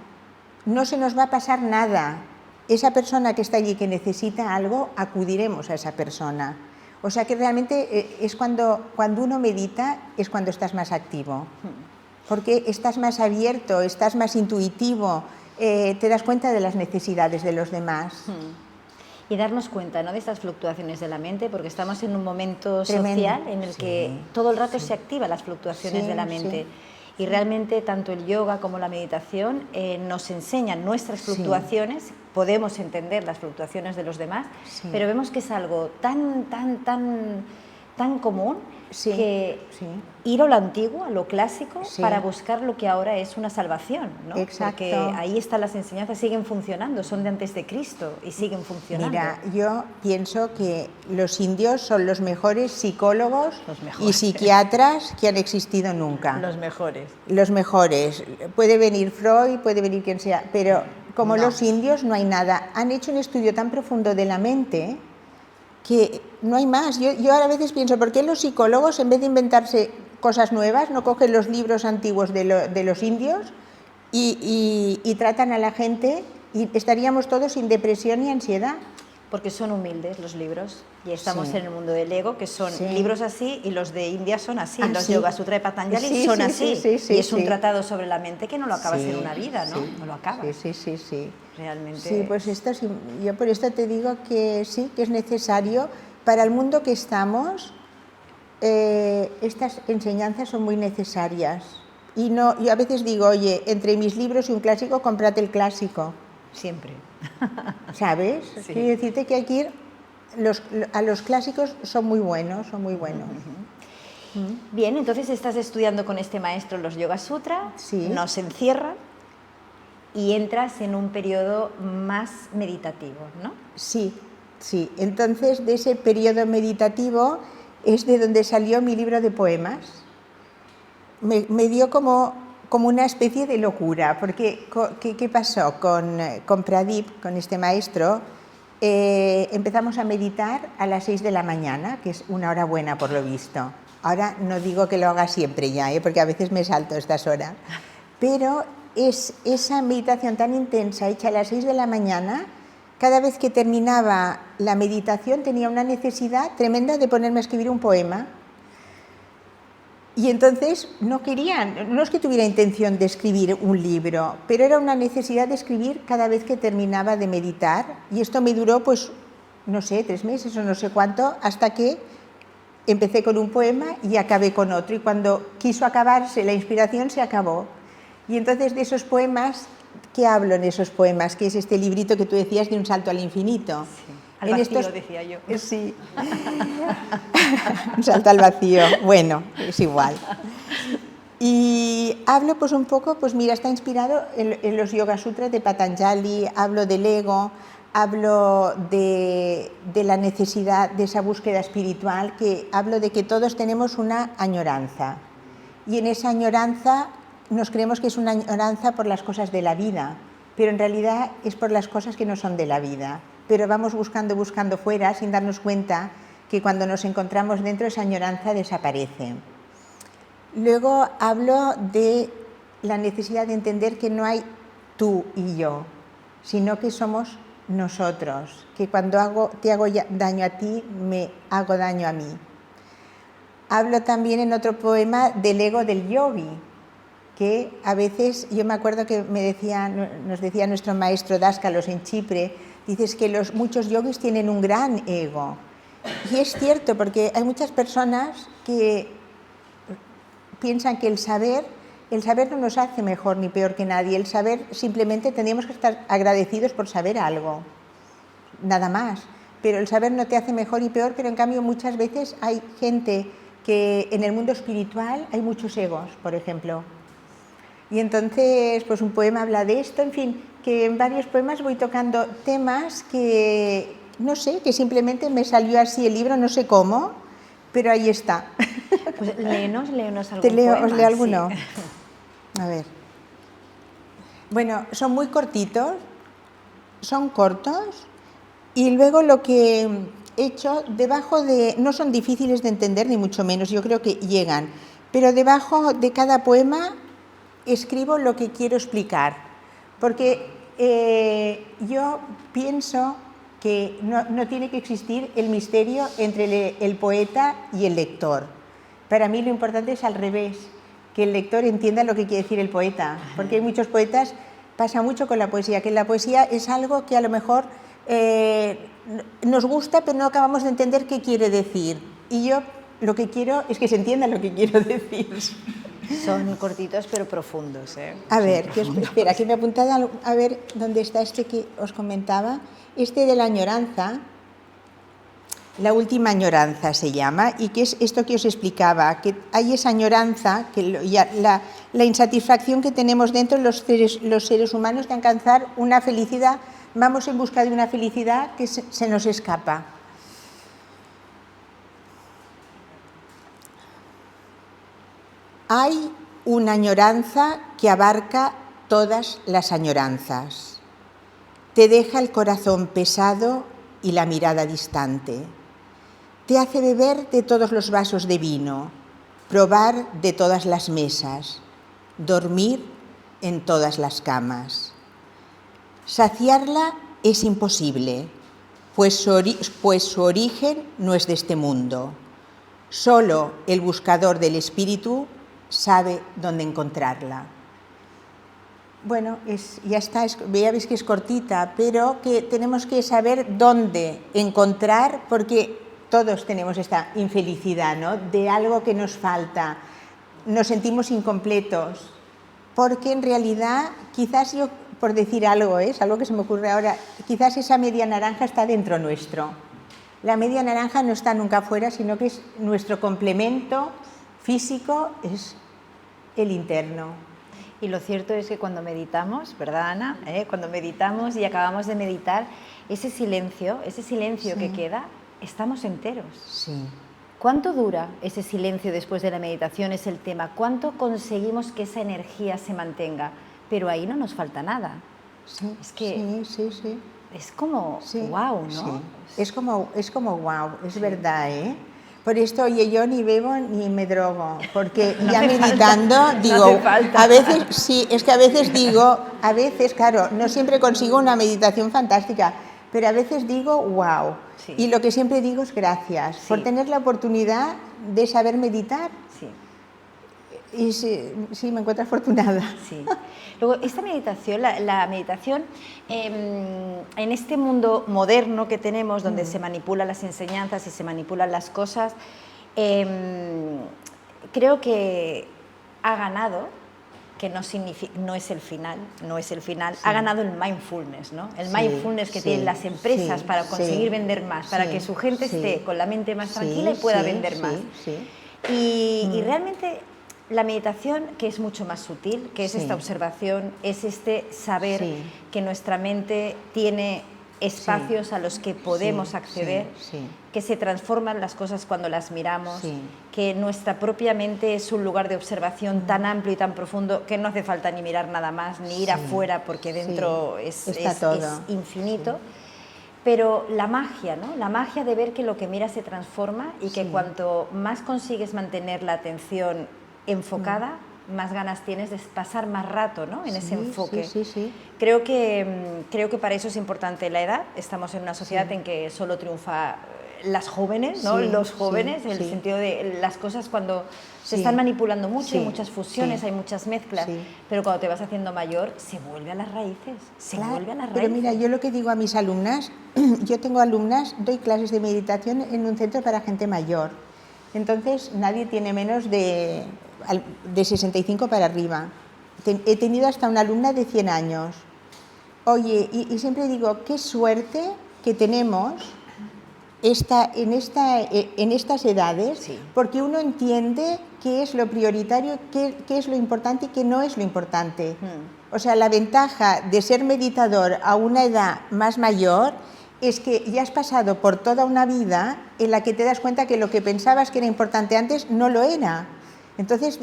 no se nos va a pasar nada. Esa persona que está allí que necesita algo, acudiremos a esa persona. O sea que realmente es cuando uno medita, es cuando estás más activo. Porque estás más abierto, estás más intuitivo, te das cuenta de las necesidades de los demás. Y darnos cuenta, ¿no?, de estas fluctuaciones de la mente, porque estamos en un momento Tremendo. social en el que todo el rato se activan las fluctuaciones de la mente. Y realmente tanto el yoga como la meditación nos enseñan nuestras fluctuaciones, podemos entender las fluctuaciones de los demás, pero vemos que es algo tan común que ir a lo antiguo, a lo clásico, para buscar lo que ahora es una salvación, ¿no? Exacto. Porque ahí están las enseñanzas, siguen funcionando, son de antes de Cristo y siguen funcionando. Mira, yo pienso que los indios son los mejores psicólogos y psiquiatras que han existido nunca. Los mejores. Los mejores. Puede venir Freud, puede venir quien sea, pero como los indios no hay nada. Han hecho un estudio tan profundo de la mente que no hay más. Yo ahora a veces pienso, ¿por qué los psicólogos, en vez de inventarse cosas nuevas, no cogen los libros antiguos de los indios y tratan a la gente y estaríamos todos sin depresión y ansiedad? Porque son humildes los libros y estamos en el mundo del ego, que son libros así, y los de India son así, los Yoga Sutra de Patanjali son así, y es un tratado sobre la mente que no lo acabas en una vida, ¿no? No lo acabas. Sí. Realmente. Sí, pues yo por esto te digo que sí, que es necesario para el mundo que estamos. Estas enseñanzas son muy necesarias. Y no, yo a veces digo, oye, entre mis libros y un clásico, cómprate el clásico. Siempre. ¿Sabes? Sí. Quiero decirte que aquí a los clásicos son muy buenos, Bien, entonces estás estudiando con este maestro los Yoga Sutra, nos encierra y entras en un periodo más meditativo, ¿no? Sí. Entonces, de ese periodo meditativo es de donde salió mi libro de poemas. Me dio como una especie de locura, porque ¿qué pasó? Con Pradip, con este maestro, empezamos a meditar a las 6 de la mañana, que es una hora buena por lo visto. Ahora no digo que lo haga siempre ya, porque a veces me salto estas horas, pero es esa meditación tan intensa hecha a las 6 de la mañana. Cada vez que terminaba la meditación tenía una necesidad tremenda de ponerme a escribir un poema. Y entonces no es que tuviera intención de escribir un libro, pero era una necesidad de escribir cada vez que terminaba de meditar. Y esto me duró, pues, no sé, 3 meses o no sé cuánto, hasta que empecé con un poema y acabé con otro. Y cuando quiso acabarse la inspiración, se acabó. Y entonces de esos poemas, ¿qué hablo en esos poemas? Que es este librito que tú decías de Un salto al infinito. Sí. Al vacío, decía yo. Sí. Un salto al vacío. Bueno, es igual. Y hablo pues un poco, pues mira, está inspirado en los Yoga Sutras de Patanjali, hablo del ego, hablo de la necesidad de esa búsqueda espiritual, que hablo de que todos tenemos una añoranza. Y en esa añoranza nos creemos que es una añoranza por las cosas de la vida, pero en realidad es por las cosas que no son de la vida. Pero vamos buscando fuera sin darnos cuenta que cuando nos encontramos dentro esa añoranza desaparece. Luego hablo de la necesidad de entender que no hay tú y yo, sino que somos nosotros, que cuando te hago daño a ti, me hago daño a mí. Hablo también en otro poema del ego del yogi, que a veces, yo me acuerdo que nos decía nuestro maestro Dáskalos en Chipre, dices que muchos yogis tienen un gran ego. Y es cierto, porque hay muchas personas que piensan que el saber el saber no nos hace mejor ni peor que nadie. El saber, simplemente tendríamos que estar agradecidos por saber algo, nada más. Pero el saber no te hace mejor y peor, pero en cambio muchas veces hay gente que en el mundo espiritual hay muchos egos, por ejemplo. Y entonces, pues un poema habla de esto, en fin, que en varios poemas voy tocando temas que, no sé, que simplemente me salió así el libro, no sé cómo, pero ahí está. Pues léenos algún ¿Os leo poema, alguno? sí. A ver. Bueno, son muy cortitos, son cortos, y luego lo que he hecho, debajo de, no son difíciles de entender ni mucho menos, yo creo que llegan, pero debajo de cada poema escribo lo que quiero explicar, porque yo pienso que no tiene que existir el misterio entre el poeta y el lector. Para mí lo importante es al revés, que el lector entienda lo que quiere decir el poeta, porque hay muchos poetas, pasa mucho con la poesía, que la poesía es algo que a lo mejor nos gusta, pero no acabamos de entender qué quiere decir. Y yo lo que quiero es que se entienda lo que quiero decir. Son cortitos pero profundos, ¿eh? A ver, espera, que me he apuntado a ver dónde está este que os comentaba. Este de la añoranza, la última añoranza se llama, y que es esto que os explicaba, que hay esa añoranza, que la insatisfacción que tenemos dentro los seres humanos de alcanzar una felicidad. Vamos en busca de una felicidad que se nos escapa. Hay una añoranza que abarca todas las añoranzas. Te deja el corazón pesado y la mirada distante. Te hace beber de todos los vasos de vino, probar de todas las mesas, dormir en todas las camas. Saciarla es imposible, pues su origen no es de este mundo. Solo el buscador del espíritu sabe dónde encontrarla. Bueno, ya está, ya veis que es cortita, pero que tenemos que saber dónde encontrar, porque todos tenemos esta infelicidad, ¿no?, de algo que nos falta, nos sentimos incompletos, porque en realidad, quizás yo, por decir algo, es algo que se me ocurre ahora, quizás esa media naranja está dentro nuestro. La media naranja no está nunca afuera, sino que es nuestro complemento físico, es el interno. Y lo cierto es que cuando meditamos, ¿verdad, Ana? Cuando meditamos y acabamos de meditar, ese silencio sí. que queda, estamos enteros. Sí. ¿Cuánto dura ese silencio después de la meditación? Es el tema. ¿Cuánto conseguimos que esa energía se mantenga? Pero ahí no nos falta nada. Sí, es que sí. Es como wow, ¿no? Sí. Es como wow, es verdad, ¿eh? Por esto, oye, yo ni bebo ni me drogo, porque no ya meditando falta, digo, no a veces, sí, es que a veces digo, claro, no siempre consigo una meditación fantástica, pero a veces digo, wow, sí. Y lo que siempre digo es gracias por tener la oportunidad de saber meditar. Sí. Y sí, me encuentro afortunada. Sí. Luego, esta meditación, la meditación, en este mundo moderno que tenemos, donde se manipulan las enseñanzas y se manipulan las cosas, creo que ha ganado, que no es el final, ha ganado el mindfulness, ¿no? El mindfulness que tienen las empresas para conseguir vender más, para que su gente esté con la mente más tranquila y pueda vender más. Y realmente la meditación, que es mucho más sutil, que es esta observación, es este saber que nuestra mente tiene espacios a los que podemos acceder, que se transforman las cosas cuando las miramos, que nuestra propia mente es un lugar de observación tan amplio y tan profundo que no hace falta ni mirar nada más, ni ir afuera, porque dentro es infinito. Pero la magia, ¿no? La magia de ver que lo que miras se transforma y que cuanto más consigues mantener la atención enfocada, más ganas tienes de pasar más rato, ¿no?, en ese enfoque. Creo que para eso es importante la edad. Estamos en una sociedad en que solo triunfa las jóvenes, ¿no? Los jóvenes, en el sentido de las cosas cuando se están manipulando mucho, hay muchas fusiones, hay muchas mezclas, pero cuando te vas haciendo mayor se vuelve a las raíces, Pero mira, yo lo que digo a mis alumnas, yo tengo alumnas, doy clases de meditación en un centro para gente mayor. Entonces nadie tiene menos de de 65 para arriba. He tenido hasta una alumna de 100 años. Oye, y siempre digo, qué suerte que tenemos en estas edades, Sí. porque uno entiende qué es lo prioritario, qué es lo importante y qué no es lo importante. O sea, la ventaja de ser meditador a una edad más mayor es que ya has pasado por toda una vida en la que te das cuenta que lo que pensabas que era importante antes no lo era. Entonces,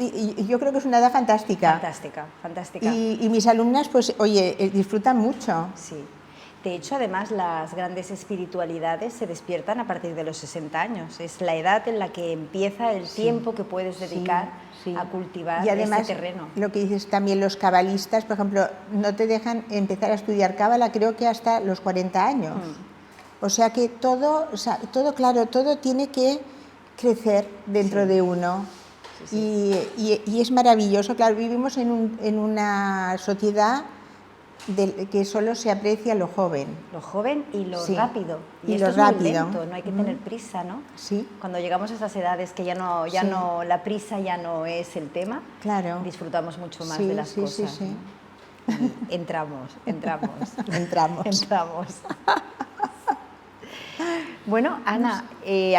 yo creo que es una edad fantástica. Fantástica, fantástica. Y mis alumnas, pues, oye, disfrutan mucho. Sí. De hecho, además, las grandes espiritualidades se despiertan a partir de los 60 años. Es la edad en la que empieza el tiempo que puedes dedicar a cultivar y además, este terreno. Lo que dices también, los cabalistas, por ejemplo, no te dejan empezar a estudiar cábala, creo que hasta los 40 años. O sea que todo, claro, todo tiene que crecer dentro de uno. Sí. Y es maravilloso. Claro, vivimos en una sociedad que solo se aprecia lo joven. Lo joven y lo rápido. Y esto lo es rápido. muy lento, no hay que tener prisa, ¿no? Sí. Cuando llegamos a esas edades que ya no, la prisa ya no es el tema, claro, disfrutamos mucho más de las cosas. Sí. ¿No? Entramos. Bueno, Ana,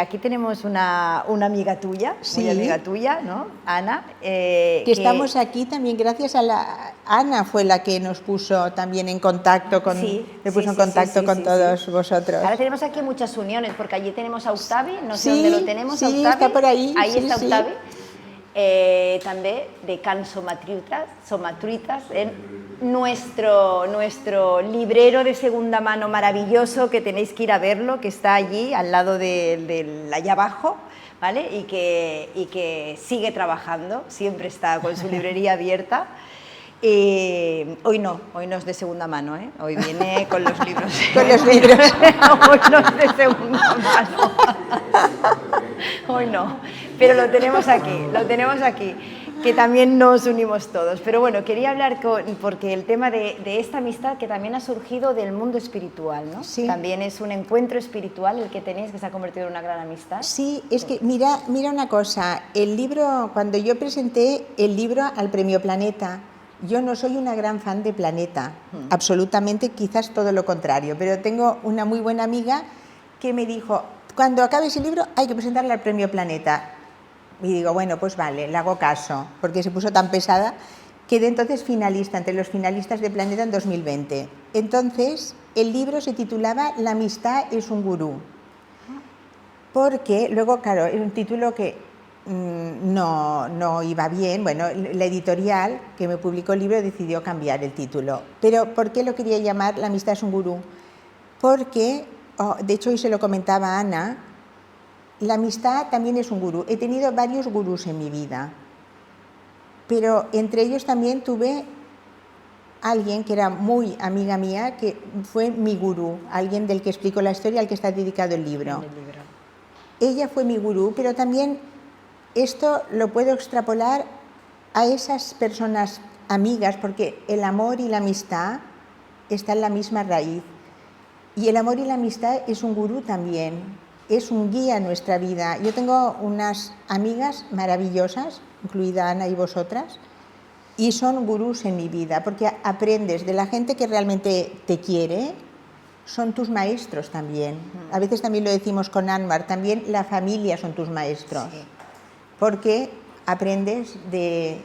aquí tenemos una amiga tuya, muy amiga tuya, ¿no? Ana. Que estamos aquí también gracias a Ana fue la que nos puso también en contacto con, todos vosotros. Ahora tenemos aquí muchas uniones, porque allí tenemos a Octavi, no sé dónde lo tenemos, a Octavi. Está por ahí. Ahí está Octavi. També de Can Somatruitas, nuestro librero de segunda mano maravilloso, que tenéis que ir a verlo, que está allí al lado allá abajo, ¿vale? Y que sigue trabajando, siempre está con su librería abierta. Hoy no es de segunda mano, ¿eh? Hoy viene con los libros. Con los libros. Hoy no es de segunda mano. Hoy no, pero lo tenemos aquí, que también nos unimos todos. Pero bueno, quería hablar porque el tema de esta amistad que también ha surgido del mundo espiritual, ¿no? Sí. También es un encuentro espiritual el que tenéis, que se ha convertido en una gran amistad. Sí, es que mira una cosa, el libro, cuando yo presenté el libro al Premio Planeta, yo no soy una gran fan de Planeta, absolutamente, quizás todo lo contrario, pero tengo una muy buena amiga que me dijo, cuando acabe ese libro hay que presentarle al Premio Planeta. Y digo, bueno, pues vale, le hago caso, porque se puso tan pesada. Quedé entonces finalista, entre los finalistas de Planeta en 2020. Entonces, el libro se titulaba La amistad es un gurú. Porque luego, claro, era un título que no iba bien. Bueno, la editorial que me publicó el libro decidió cambiar el título. Pero ¿por qué lo quería llamar La amistad es un gurú? Porque, de hecho hoy se lo comentaba a Ana, la amistad también es un gurú. He tenido varios gurús en mi vida, pero entre ellos también tuve alguien que era muy amiga mía, que fue mi gurú, alguien del que explico la historia, al que está dedicado el libro. Ella fue mi gurú, pero también esto lo puedo extrapolar a esas personas amigas, porque el amor y la amistad están en la misma raíz. Y el amor y la amistad es un gurú también, es un guía en nuestra vida. Yo tengo unas amigas maravillosas, incluida Ana y vosotras, y son gurús en mi vida, porque aprendes de la gente que realmente te quiere, son tus maestros también. A veces también lo decimos con Anmar, también la familia son tus maestros, porque aprendes de...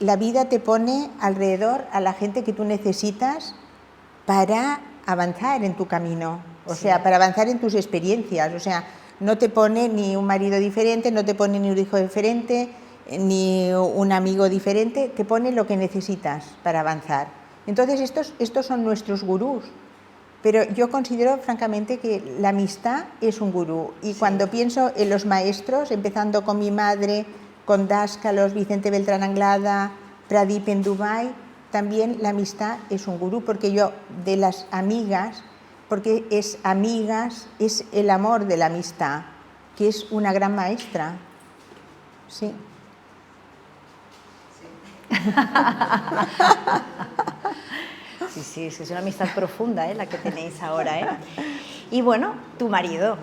La vida te pone alrededor a la gente que tú necesitas para avanzar en tu camino, o sea, para avanzar en tus experiencias. O sea, no te pone ni un marido diferente, no te pone ni un hijo diferente, ni un amigo diferente, te pone lo que necesitas para avanzar. Entonces estos son nuestros gurús, pero yo considero francamente que la amistad es un gurú. Y cuando pienso en los maestros, empezando con mi madre, con Dáskalos, Vicente Beltrán Anglada, Pradip en Dubái, también la amistad es un gurú, porque yo de las amigas, porque es amigas, es el amor de la amistad, que es una gran maestra. Sí. Sí, es una amistad profunda, la que tenéis ahora, Y bueno, tu marido,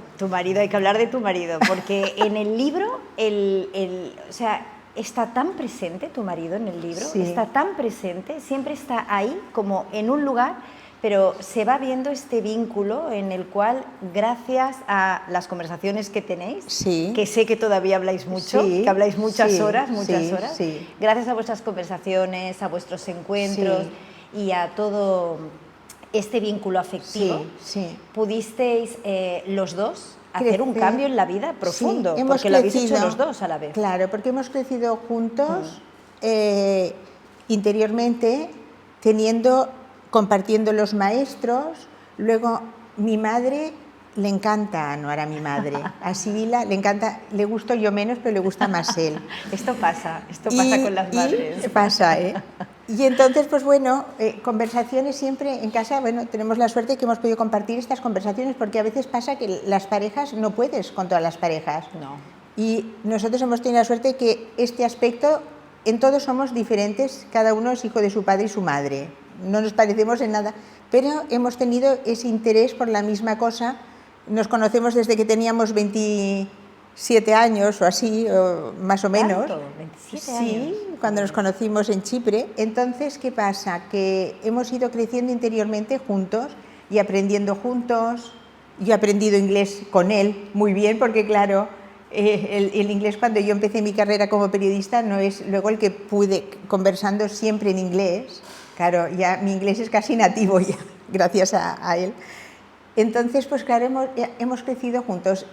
hay que hablar de tu marido, porque en el libro, o sea, está tan presente tu marido en el libro, Sí. está tan presente, siempre está ahí como en un lugar, pero se va viendo este vínculo en el cual, gracias a las conversaciones que tenéis, Sí. que sé que todavía habláis mucho, Sí, que habláis muchas sí, horas, sí. gracias a vuestras conversaciones, a vuestros encuentros y a todo este vínculo afectivo, sí. pudisteis los dos hacer un Crecer. cambio en la vida profundo, Sí, hemos porque lo habéis hecho crecido, los dos a la vez. Claro, porque hemos crecido juntos interiormente, compartiendo los maestros. Luego mi madre le encanta a Noara, mi madre. A Sibila le encanta, le gusto yo menos, pero le gusta más él. Esto pasa con las madres. Pasa, ¿eh? Y entonces, pues bueno, conversaciones siempre en casa, bueno, tenemos la suerte que hemos podido compartir estas conversaciones, porque a veces pasa que las parejas no puedes con todas las parejas. No. Y nosotros hemos tenido la suerte que este aspecto, en todos somos diferentes, cada uno es hijo de su padre y su madre, no nos parecemos en nada, pero hemos tenido ese interés por la misma cosa. Nos conocemos desde que teníamos 27 años o así, o más o menos. ¿Tanto? 27 años. Sí, cuando nos conocimos en Chipre. Entonces, ¿qué pasa? Que hemos ido creciendo interiormente juntos y aprendiendo juntos. Yo he aprendido inglés con él muy bien, porque claro, el inglés, cuando yo empecé mi carrera como periodista, no es luego el que pude, conversando siempre en inglés. Claro, ya mi inglés es casi nativo ya, gracias a él. Entonces, pues claro, hemos crecido juntos.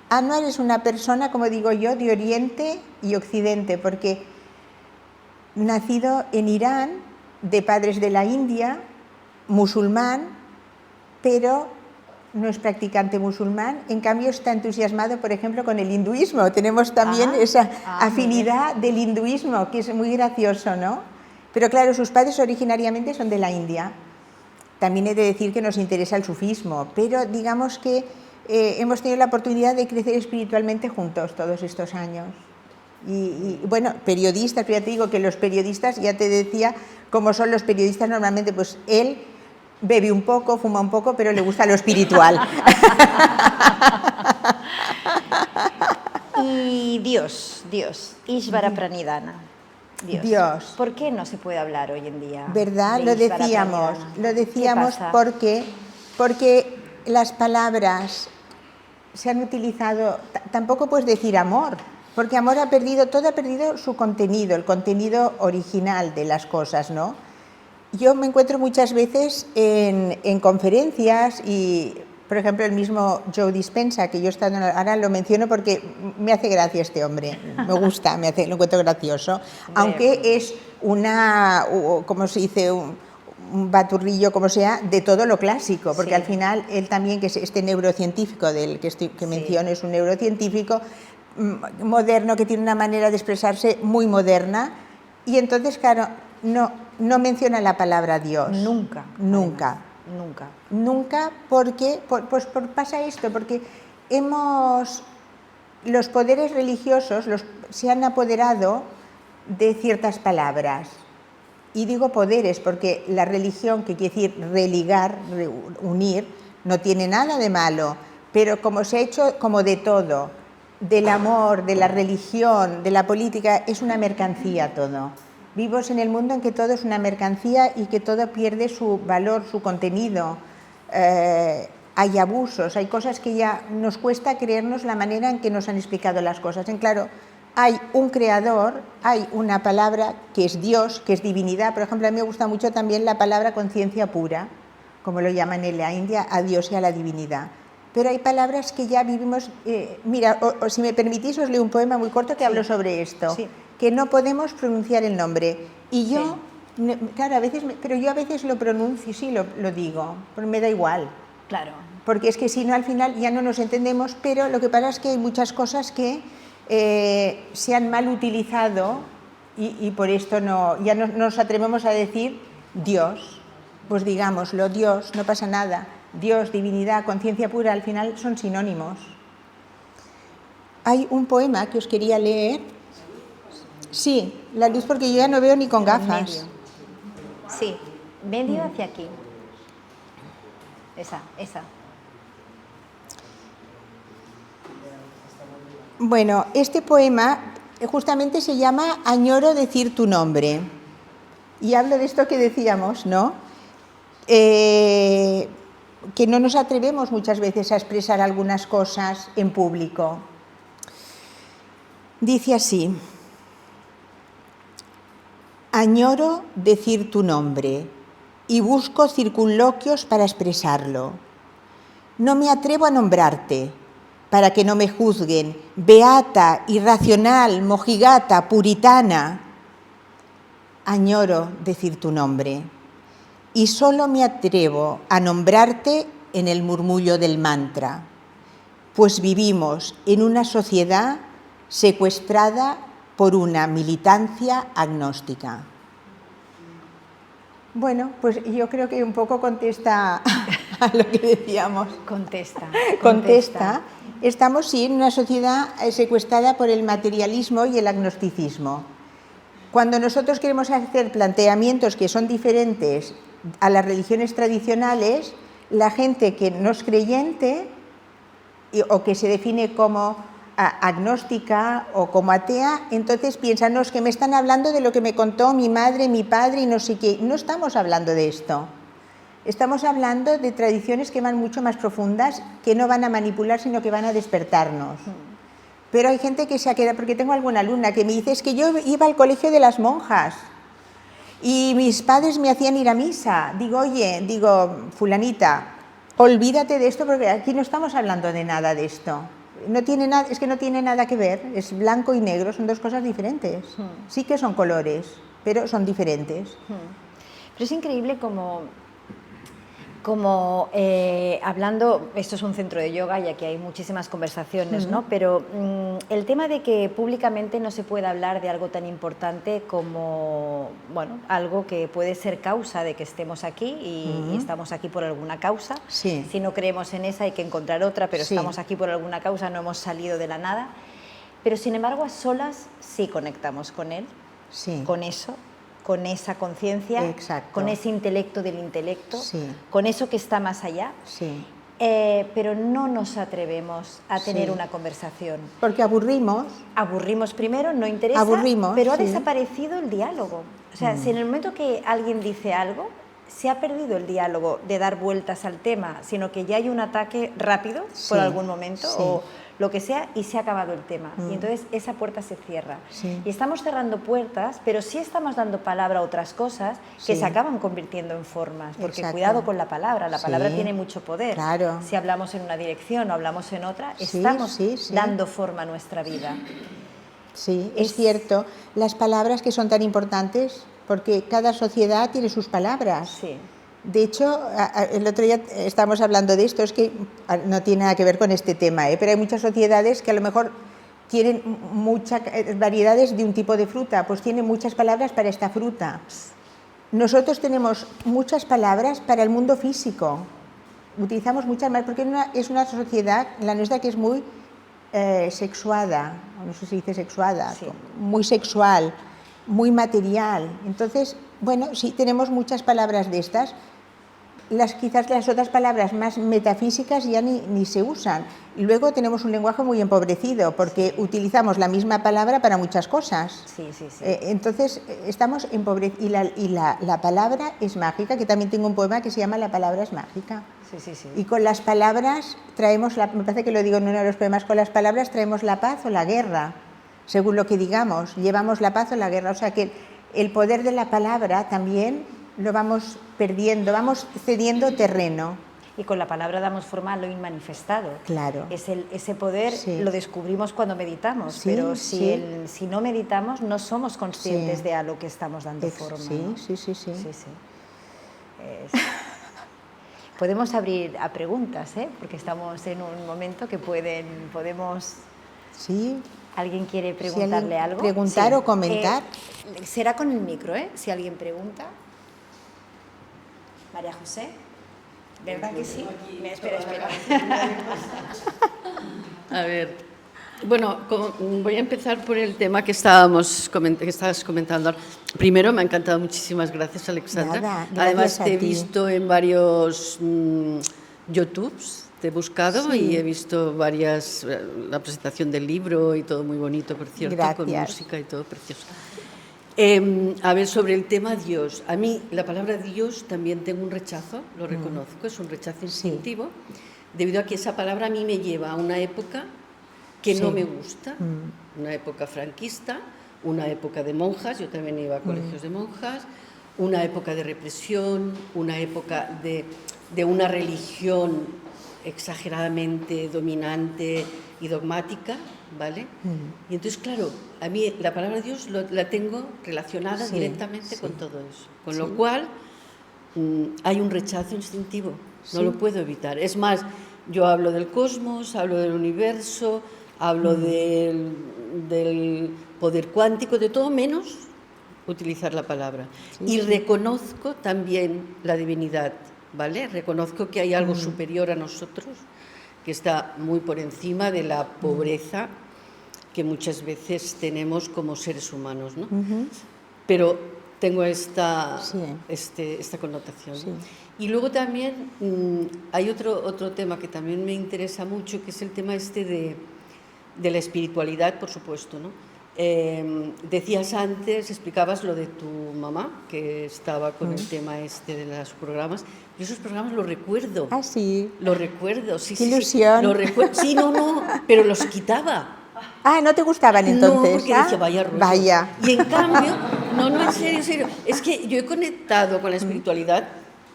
Anwar es una persona, como digo yo, de Oriente y Occidente, porque nacido en Irán, de padres de la India, musulmán, pero no es practicante musulmán. En cambio, está entusiasmado, por ejemplo, con el hinduismo. Tenemos también esa afinidad del hinduismo, que es muy gracioso, ¿no? Pero claro, sus padres originariamente son de la India. También he de decir que nos interesa el sufismo, pero digamos que hemos tenido la oportunidad de crecer espiritualmente juntos todos estos años. Y bueno, periodistas, ya te digo que los periodistas, ya te decía cómo son los periodistas normalmente, pues él bebe un poco, fuma un poco, pero le gusta lo espiritual. Y Dios, Ishvara Pranidhana. Dios. ¿Por qué no se puede hablar hoy en día? ¿Verdad? De Lo Ishvara decíamos porque las palabras se han utilizado, tampoco puedes decir amor, porque amor todo ha perdido su contenido, el contenido original de las cosas, ¿no? Yo me encuentro muchas veces en conferencias y, por ejemplo, el mismo Joe Dispenza, que yo ahora lo menciono porque me hace gracia este hombre, me gusta, lo encuentro gracioso, aunque es como se dice, un baturrillo, como sea, de todo lo clásico, porque al final él también, que es este neurocientífico del que menciono, es un neurocientífico moderno, que tiene una manera de expresarse muy moderna, y entonces, claro, no menciona la palabra Dios. Nunca. Nunca, porque pasa esto, porque los poderes religiosos se han apoderado de ciertas palabras. Y digo poderes porque la religión, que quiere decir religar, unir, no tiene nada de malo, pero como se ha hecho como de todo, del amor, de la religión, de la política, es una mercancía todo. Vivimos en el mundo en que todo es una mercancía y que todo pierde su valor, su contenido. Hay abusos, hay cosas que ya nos cuesta creernos la manera en que nos han explicado las cosas. Claro, hay un creador, hay una palabra que es Dios, que es divinidad. Por ejemplo, a mí me gusta mucho también la palabra conciencia pura, como lo llaman en la India, a Dios y a la divinidad. Pero hay palabras que ya vivimos... mira, si me permitís, os leo un poema muy corto que hablo sobre esto. Sí. Que no podemos pronunciar el nombre. Y yo, claro, pero yo a veces lo pronuncio, sí, lo digo, pero me da igual. Claro. Porque es que si no, al final ya no nos entendemos, pero lo que pasa es que hay muchas cosas que se han mal utilizado y por esto ya no nos atrevemos a decir Dios. Pues digámoslo, Dios, no pasa nada. Dios, divinidad, conciencia pura, al final son sinónimos. Hay un poema que os quería leer. Sí, la luz, porque yo ya no veo ni con gafas. Medio. Sí, medio hacia aquí. Esa. Bueno, este poema justamente se llama Añoro decir tu nombre. Y hablo de esto que decíamos, ¿no? Que no nos atrevemos muchas veces a expresar algunas cosas en público. Dice así: añoro decir tu nombre y busco circunloquios para expresarlo. No me atrevo a nombrarte para que no me juzguen, beata, irracional, mojigata, puritana. Añoro decir tu nombre y solo me atrevo a nombrarte en el murmullo del mantra, pues vivimos en una sociedad secuestrada por una militancia agnóstica. Bueno, pues yo creo que un poco contesta a lo que decíamos. Contesta. Estamos, sí, en una sociedad secuestrada por el materialismo y el agnosticismo. Cuando nosotros queremos hacer planteamientos que son diferentes a las religiones tradicionales, la gente que no es creyente o que se define como agnóstica o como atea, entonces piensan, no, es que me están hablando de lo que me contó mi madre, mi padre y no sé qué. No estamos hablando de esto. Estamos hablando de tradiciones que van mucho más profundas, que no van a manipular, sino que van a despertarnos. Pero hay gente que se ha quedado, porque tengo alguna alumna que me dice, es que yo iba al colegio de las monjas y mis padres me hacían ir a misa. Digo, oye, fulanita, olvídate de esto porque aquí no estamos hablando de nada de esto. No tiene nada, es que no tiene nada que ver, es blanco y negro, son dos cosas diferentes. Sí que son colores, pero son diferentes. Pero es increíble como hablando, esto es un centro de yoga y aquí hay muchísimas conversaciones, ¿no? Pero el tema de que públicamente no se pueda hablar de algo tan importante como, bueno, algo que puede ser causa de que estemos aquí y estamos aquí por alguna causa. Sí. Si no creemos en esa hay que encontrar otra, pero Sí. estamos aquí por alguna causa, no hemos salido de la nada. Pero sin embargo a solas sí conectamos con él, Sí. con eso, con esa conciencia, Exacto. con ese intelecto del intelecto, Sí. con eso que está más allá, Sí. pero no nos atrevemos a tener Sí. una conversación. Porque aburrimos. Aburrimos primero, no interesa, Aburrimos, pero ha sí. desaparecido el diálogo. O sea, si en el momento que alguien dice algo, se ha perdido el diálogo de dar vueltas al tema, sino que ya hay un ataque rápido por Sí, algún momento sí. o lo que sea y se ha acabado el tema. Y entonces esa puerta se cierra. Sí. Y estamos cerrando puertas, pero sí estamos dando palabra a otras cosas que Sí. se acaban convirtiendo en formas. Porque Exacto. cuidado con la palabra Sí. palabra tiene mucho poder. Claro. Si hablamos en una dirección o hablamos en otra, Sí, estamos sí, sí. dando forma a nuestra vida. Sí, es cierto. Las palabras que son tan importantes, porque cada sociedad tiene sus palabras. Sí. De hecho, el otro día estábamos hablando de esto, es que no tiene nada que ver con este tema, pero hay muchas sociedades que a lo mejor tienen muchas variedades de un tipo de fruta, pues tienen muchas palabras para esta fruta. Nosotros tenemos muchas palabras para el mundo físico, utilizamos muchas más, porque es una sociedad, la nuestra, que es muy sexuada, no sé si dice sexuada, Sí. muy sexual, muy material. Entonces, bueno, sí tenemos muchas palabras de estas. Quizás las otras palabras más metafísicas ya ni se usan. Luego tenemos un lenguaje muy empobrecido porque utilizamos la misma palabra para muchas cosas. Sí, sí, sí. Entonces estamos empobrecidos y la palabra es mágica, que también tengo un poema que se llama La palabra es mágica. Sí, sí, sí. Y con las palabras traemos, me parece que lo digo en uno de los poemas, con las palabras traemos la paz o la guerra, según lo que digamos, llevamos la paz o la guerra. O sea que el poder de la palabra también lo vamos perdiendo, vamos cediendo terreno. Y con la palabra damos forma a lo inmanifestado. Claro. Ese poder Sí. lo descubrimos cuando meditamos, Sí, pero sí. si no meditamos no somos conscientes Sí. de a lo que estamos dando forma. Sí, ¿no? sí, sí, sí. Sí, sí. Podemos abrir a preguntas, ¿eh? Porque estamos en un momento que podemos... Sí. ¿Alguien quiere Si preguntarle alguien algo? preguntar o comentar. Será con el micro, ¿eh? Si alguien pregunta. María José, ¿verdad que sí? Espera. A ver, bueno, voy a empezar por el tema que estabas comentando. Primero, me ha encantado, muchísimas gracias, Alexandra. Nada, gracias Además, a te he ti. visto en varios YouTubes, te he buscado y he visto varias, la presentación del libro y todo muy bonito, por cierto, con música y todo precioso. A ver, sobre el tema Dios. A mí la palabra Dios también tengo un rechazo, lo reconozco, es un rechazo instintivo, debido a que esa palabra a mí me lleva a una época que no me gusta, una época franquista, una época de monjas, yo también iba a colegios de monjas, una época de represión, una época de una religión exageradamente dominante y dogmática, ¿vale? Y entonces, claro, a mí la palabra Dios la tengo relacionada directamente con todo eso, con lo cual hay un rechazo instintivo, no lo puedo evitar. Es más, yo hablo del cosmos, hablo del universo, hablo del poder cuántico, de todo menos utilizar la palabra. Y reconozco también la divinidad, ¿vale? Reconozco que hay algo superior a nosotros, que está muy por encima de la pobreza que muchas veces tenemos como seres humanos, ¿no? Pero tengo esta connotación. Sí. Y luego también hay otro tema que también me interesa mucho, que es el tema de la espiritualidad, por supuesto, ¿no? Decías antes, explicabas lo de tu mamá, que estaba con el tema de los programas. Yo esos programas los recuerdo. Ah, sí. Los recuerdo, sí. Qué ilusión. Los recuerdo. Sí, no, pero los quitaba. Ah, ¿no te gustaban entonces? No, porque dije, vaya rollo. Vaya. Y en cambio, no, en serio. Es que yo he conectado con la espiritualidad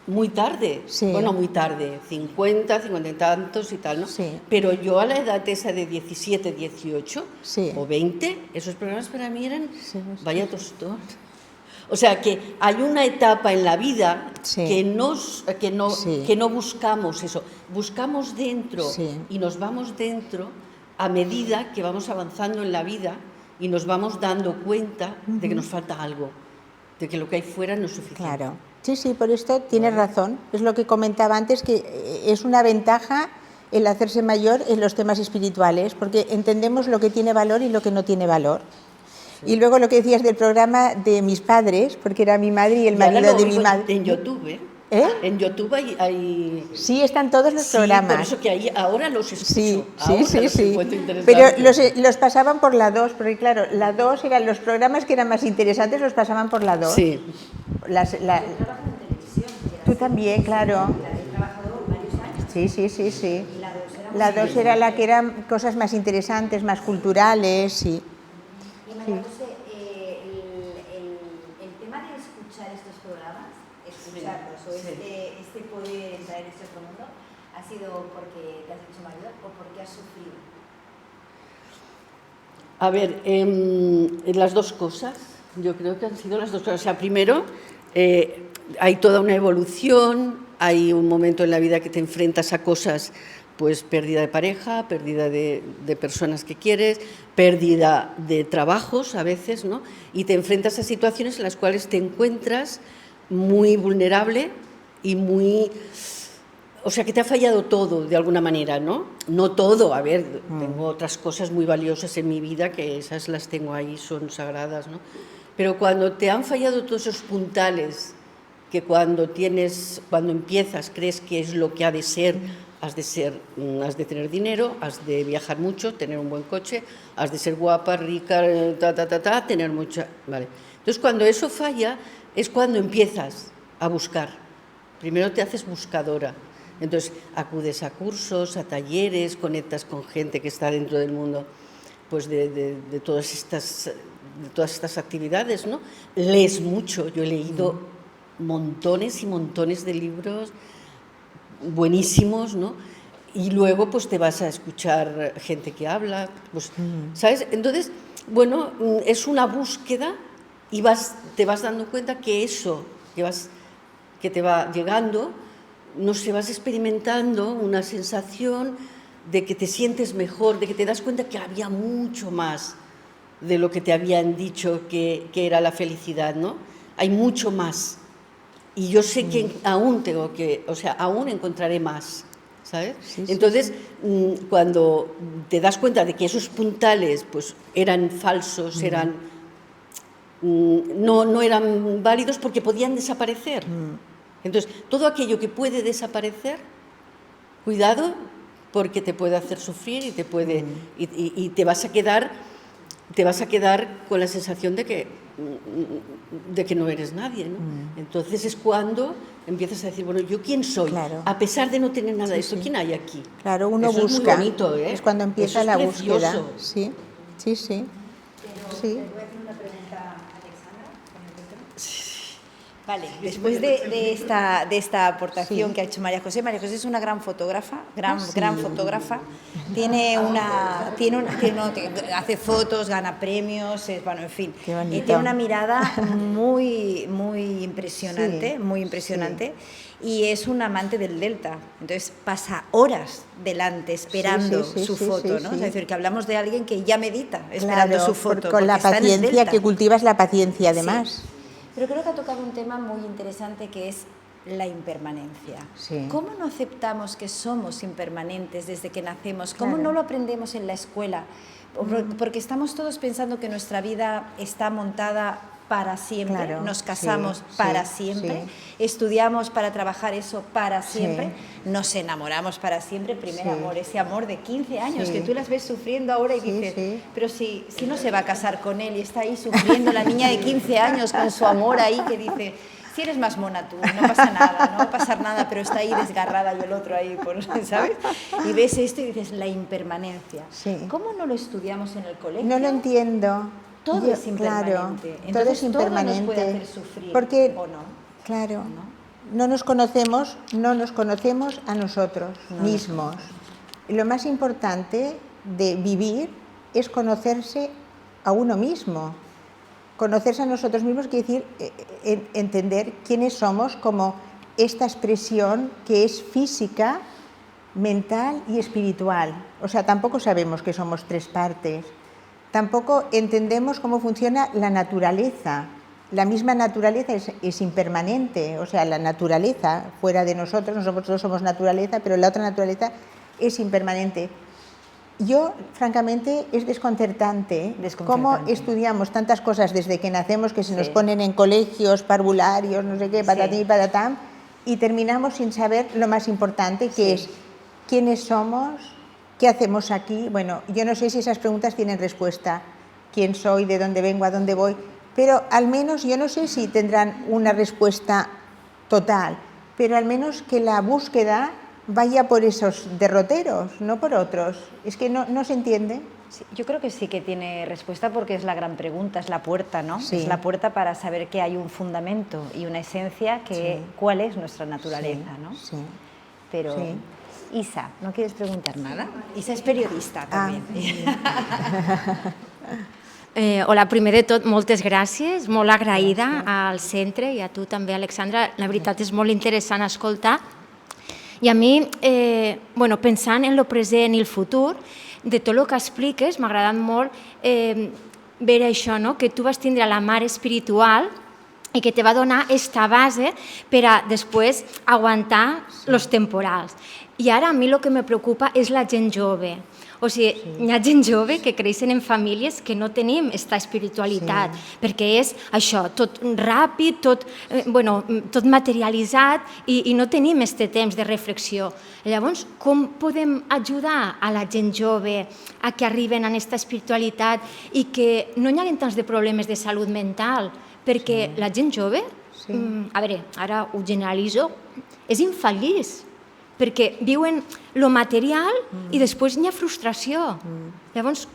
muy tarde. Sí. Bueno, muy tarde, 50 y tantos y tal, ¿no? Sí. Pero yo a la edad esa de 17, 18 o 20, esos programas para mí eran, vaya tostón. O sea, que hay una etapa en la vida que no buscamos eso. Buscamos dentro y nos vamos dentro a medida que vamos avanzando en la vida y nos vamos dando cuenta de que nos falta algo, de que lo que hay fuera no es suficiente. Claro. Sí, por esto tienes razón. Es lo que comentaba antes, que es una ventaja el hacerse mayor en los temas espirituales, porque entendemos lo que tiene valor y lo que no tiene valor. Y luego lo que decías del programa de mis padres, porque era mi madre y el marido de mi madre. En YouTube, ¿Eh? En YouTube hay... Sí, están todos los programas. Por eso que ahí ahora los escucho. Sí. Interesantes. Pero los pasaban por la 2, porque claro, la 2 eran los programas que eran más interesantes, los pasaban por la 2. Sí. Tú también, claro. Sí. La 2 era la que eran cosas más interesantes, más culturales, sí. Y María José, el tema de escuchar estos programas, escucharlos, o este poder entrar en este otro mundo, ¿ha sido porque te has hecho mayor o porque has sufrido? A ver, las dos cosas, yo creo que han sido las dos cosas. O sea, primero, hay toda una evolución, hay un momento en la vida que te enfrentas a cosas, pues pérdida de pareja, pérdida de personas que quieres, pérdida de trabajos a veces, ¿no? Y te enfrentas a situaciones en las cuales te encuentras muy vulnerable y muy... O sea, que te ha fallado todo, de alguna manera, ¿no? No todo, a ver, tengo otras cosas muy valiosas en mi vida, que esas las tengo ahí, son sagradas, ¿no? Pero cuando te han fallado todos esos puntales, que cuando empiezas crees que es lo que ha de ser, has de tener dinero, has de viajar mucho, tener un buen coche, has de ser guapa, rica, tener mucha... Vale. Entonces, cuando eso falla, es cuando empiezas a buscar. Primero te haces buscadora. Entonces, acudes a cursos, a talleres, conectas con gente que está dentro del mundo, pues de todas estas actividades, ¿no? Lees mucho. Yo he leído montones y montones de libros buenísimos, ¿no? Y luego pues te vas a escuchar gente que habla, pues, ¿sabes? Entonces, bueno, es una búsqueda y te vas dando cuenta que eso que te va llegando, no sé, vas experimentando una sensación de que te sientes mejor, de que te das cuenta que había mucho más de lo que te habían dicho que era la felicidad, ¿no? Hay mucho más. Y yo sé que aún aún encontraré más, ¿sabes? Sí. Entonces, cuando te das cuenta de que esos puntales pues, eran falsos, no eran válidos porque podían desaparecer. Entonces, todo aquello que puede desaparecer, cuidado, porque te puede hacer sufrir y te puede y te vas a quedar con la sensación de que no eres nadie, ¿no? Entonces es cuando empiezas a decir, bueno, ¿yo quién soy? Claro. A pesar de no tener nada de esto, ¿quién hay aquí? Claro, uno Eso busca. Es muy bonito, ¿eh? Es cuando empieza Eso la es búsqueda. precioso. Sí, sí, sí. Sí. Vale, después de esta aportación Sí. que ha hecho María José es una gran fotógrafa, gran fotógrafa. Hace fotos, gana premios, bueno, en fin. Qué bonito. Y tiene una mirada muy impresionante, Sí, muy impresionante. Y es un amante del Delta. Entonces pasa horas delante esperando Sí, sí, sí, su sí, foto, sí, ¿no? sí. Es decir, que hablamos de alguien que ya medita esperando Claro, su foto. con la porque está en el paciencia, Delta. que cultivas la paciencia además. Pero creo que ha tocado un tema muy interesante que es la impermanencia. Sí. ¿Cómo no aceptamos que somos impermanentes desde que nacemos? ¿Cómo Claro. no lo aprendemos en la escuela? Porque estamos todos pensando que nuestra vida está montada para siempre, Claro, nos casamos sí, para sí, siempre, sí. estudiamos para trabajar eso para siempre, Sí. nos enamoramos para siempre, primer Sí. amor, ese amor de 15 años Sí. que tú las ves sufriendo ahora y Sí, dices, sí. pero si no se va a casar con él y está ahí sufriendo la niña de 15 años con su amor ahí que dice, si eres más mona tú, no pasa nada, no va a pasar nada, pero está ahí desgarrada y el otro ahí, ¿sabes? Y ves esto y dices, la impermanencia. Sí. ¿Cómo no lo estudiamos en el colegio? No lo entiendo. Todo es impermanente. Claro, Entonces, todo es todo nos impermanente. puede hacer sufrir, Porque, ¿o no? claro, no nos conocemos a nosotros mismos. Y lo más importante de vivir es conocerse a uno mismo. Conocerse a nosotros mismos quiere decir entender quiénes somos como esta expresión que es física, mental y espiritual. O sea, tampoco sabemos que somos tres partes. Tampoco entendemos cómo funciona la naturaleza. La misma naturaleza es impermanente, o sea, la naturaleza fuera de nosotros somos naturaleza, pero la otra naturaleza es impermanente. Yo, francamente, es desconcertante cómo estudiamos tantas cosas desde que nacemos, que se nos ponen en colegios, parvularios, no sé qué, patatín y patatán, y terminamos sin saber lo más importante, que es quiénes somos, ¿qué hacemos aquí? Bueno, yo no sé si esas preguntas tienen respuesta. ¿Quién soy? ¿De dónde vengo? ¿A dónde voy? Pero al menos yo no sé si tendrán una respuesta total, pero al menos que la búsqueda vaya por esos derroteros, no por otros. Es que no se entiende. Sí, yo creo que sí que tiene respuesta porque es la gran pregunta, es la puerta, ¿no? Sí. Es la puerta para saber que hay un fundamento y una esencia que cuál es nuestra naturaleza, ¿no? Sí. Pero Sí. Isa, ¿no quieres preguntar nada? Isa és periodista també. Hola, primer de tot, moltes gràcies, molt agraïda al centre i a tu també, Alexandra. La veritat és molt interessant escoltar. I a mi, bueno, pensant en el present i el futur, de tot el que expliques, m'ha agradat molt veure això, no? Que tu vas tindre la mare espiritual i que te va donar esta base per a després aguantar els temporals. I ara a mi el que me preocupa és la gent jove. O sigui, hi ha gent jove que creixen en famílies que no tenim aquesta espiritualitat, perquè és això, tot ràpid, tot materialitzat i no tenim aquest temps de reflexió. Llavors, com podem ajudar a la gent jove a que arriben a aquesta espiritualitat i que no hi hagi tants de problemes de salut mental? Perquè la gent jove, a veure, ara ho generalitzo, és infeliç, perquè viuen lo material i després hi ha frustració. Llavors,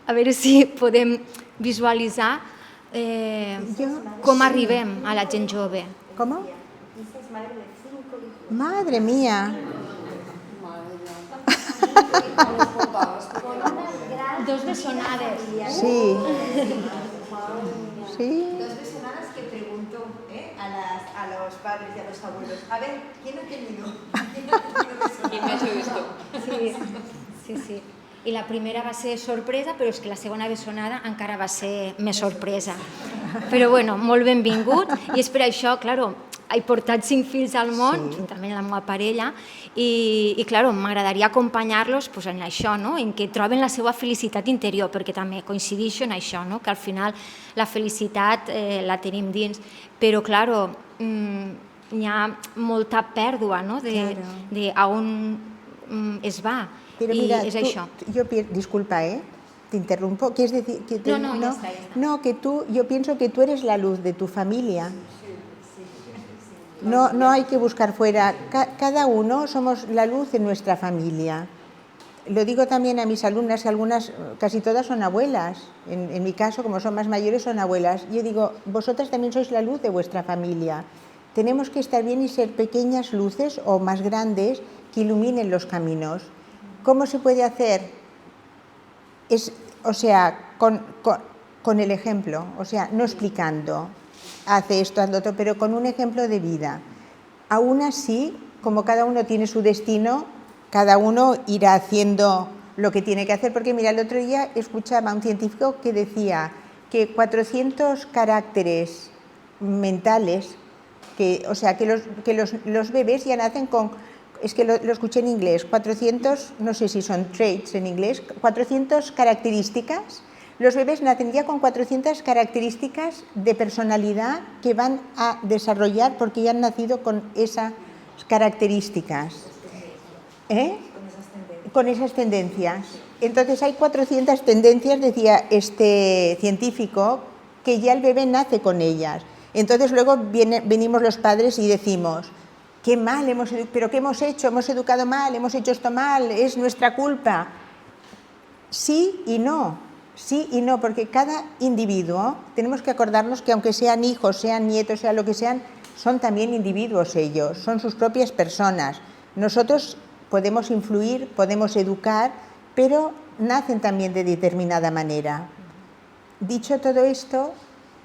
a veure si podem visualitzar com arribem a la gent jove. ¿Cómo? Madre mía. Dos bessonades. Sí. Sí. Dos personas que preguntó a los padres y a los abuelos, a ver, ¿quién ha tenido? ¿Quién me ha hecho esto? Sí. I la primera va ser sorpresa, però és que la segona bessonada encara va ser més sorpresa. Però bueno, molt benvingut, i és per això, claro, he portat 5 fills al món, juntament amb la meva parella, i claro, m'agradaria acompanyar-los en això, en què troben la seva felicitat interior, perquè també coincideixo en això, que al final la felicitat la tenim dins, però claro, hi ha molta pèrdua es va. Pero I mira, és això. disculpa, te interrumpo. ¿Quieres decir que No, ya está, ya está. No, yo pienso que tú eres la luz de tu familia. No hay que buscar fuera. Cada uno somos la luz de nuestra familia. Lo digo también a mis alumnas, que algunas, casi todas son abuelas. En mi caso, como son más mayores, son abuelas. Yo digo, vosotras también sois la luz de vuestra familia. Tenemos que estar bien y ser pequeñas luces o más grandes que iluminen los caminos. ¿Cómo se puede hacer? Con el ejemplo, no explicando, hace esto, haz lo otro, pero con un ejemplo de vida. Aún así, como cada uno tiene su destino, cada uno irá haciendo lo que tiene que hacer, porque mira, el otro día escuchaba a un científico que decía que 400 caracteres mentales, que los bebés ya nacen con, es que lo escuché en inglés, 400, no sé si son traits en inglés, 400 características. Los bebés nacen ya con 400 características de personalidad que van a desarrollar porque ya han nacido con esas características. Con esas tendencias. Entonces hay 400 tendencias, decía este científico, que ya el bebé nace con ellas. Entonces luego venimos los padres y decimos, qué mal, pero ¿qué hemos hecho? Hemos educado mal, hemos hecho esto mal, es nuestra culpa. Sí y no, porque cada individuo, tenemos que acordarnos que aunque sean hijos, sean nietos, sea lo que sean, son también individuos ellos, son sus propias personas. Nosotros podemos influir, podemos educar, pero nacen también de determinada manera. Dicho todo esto,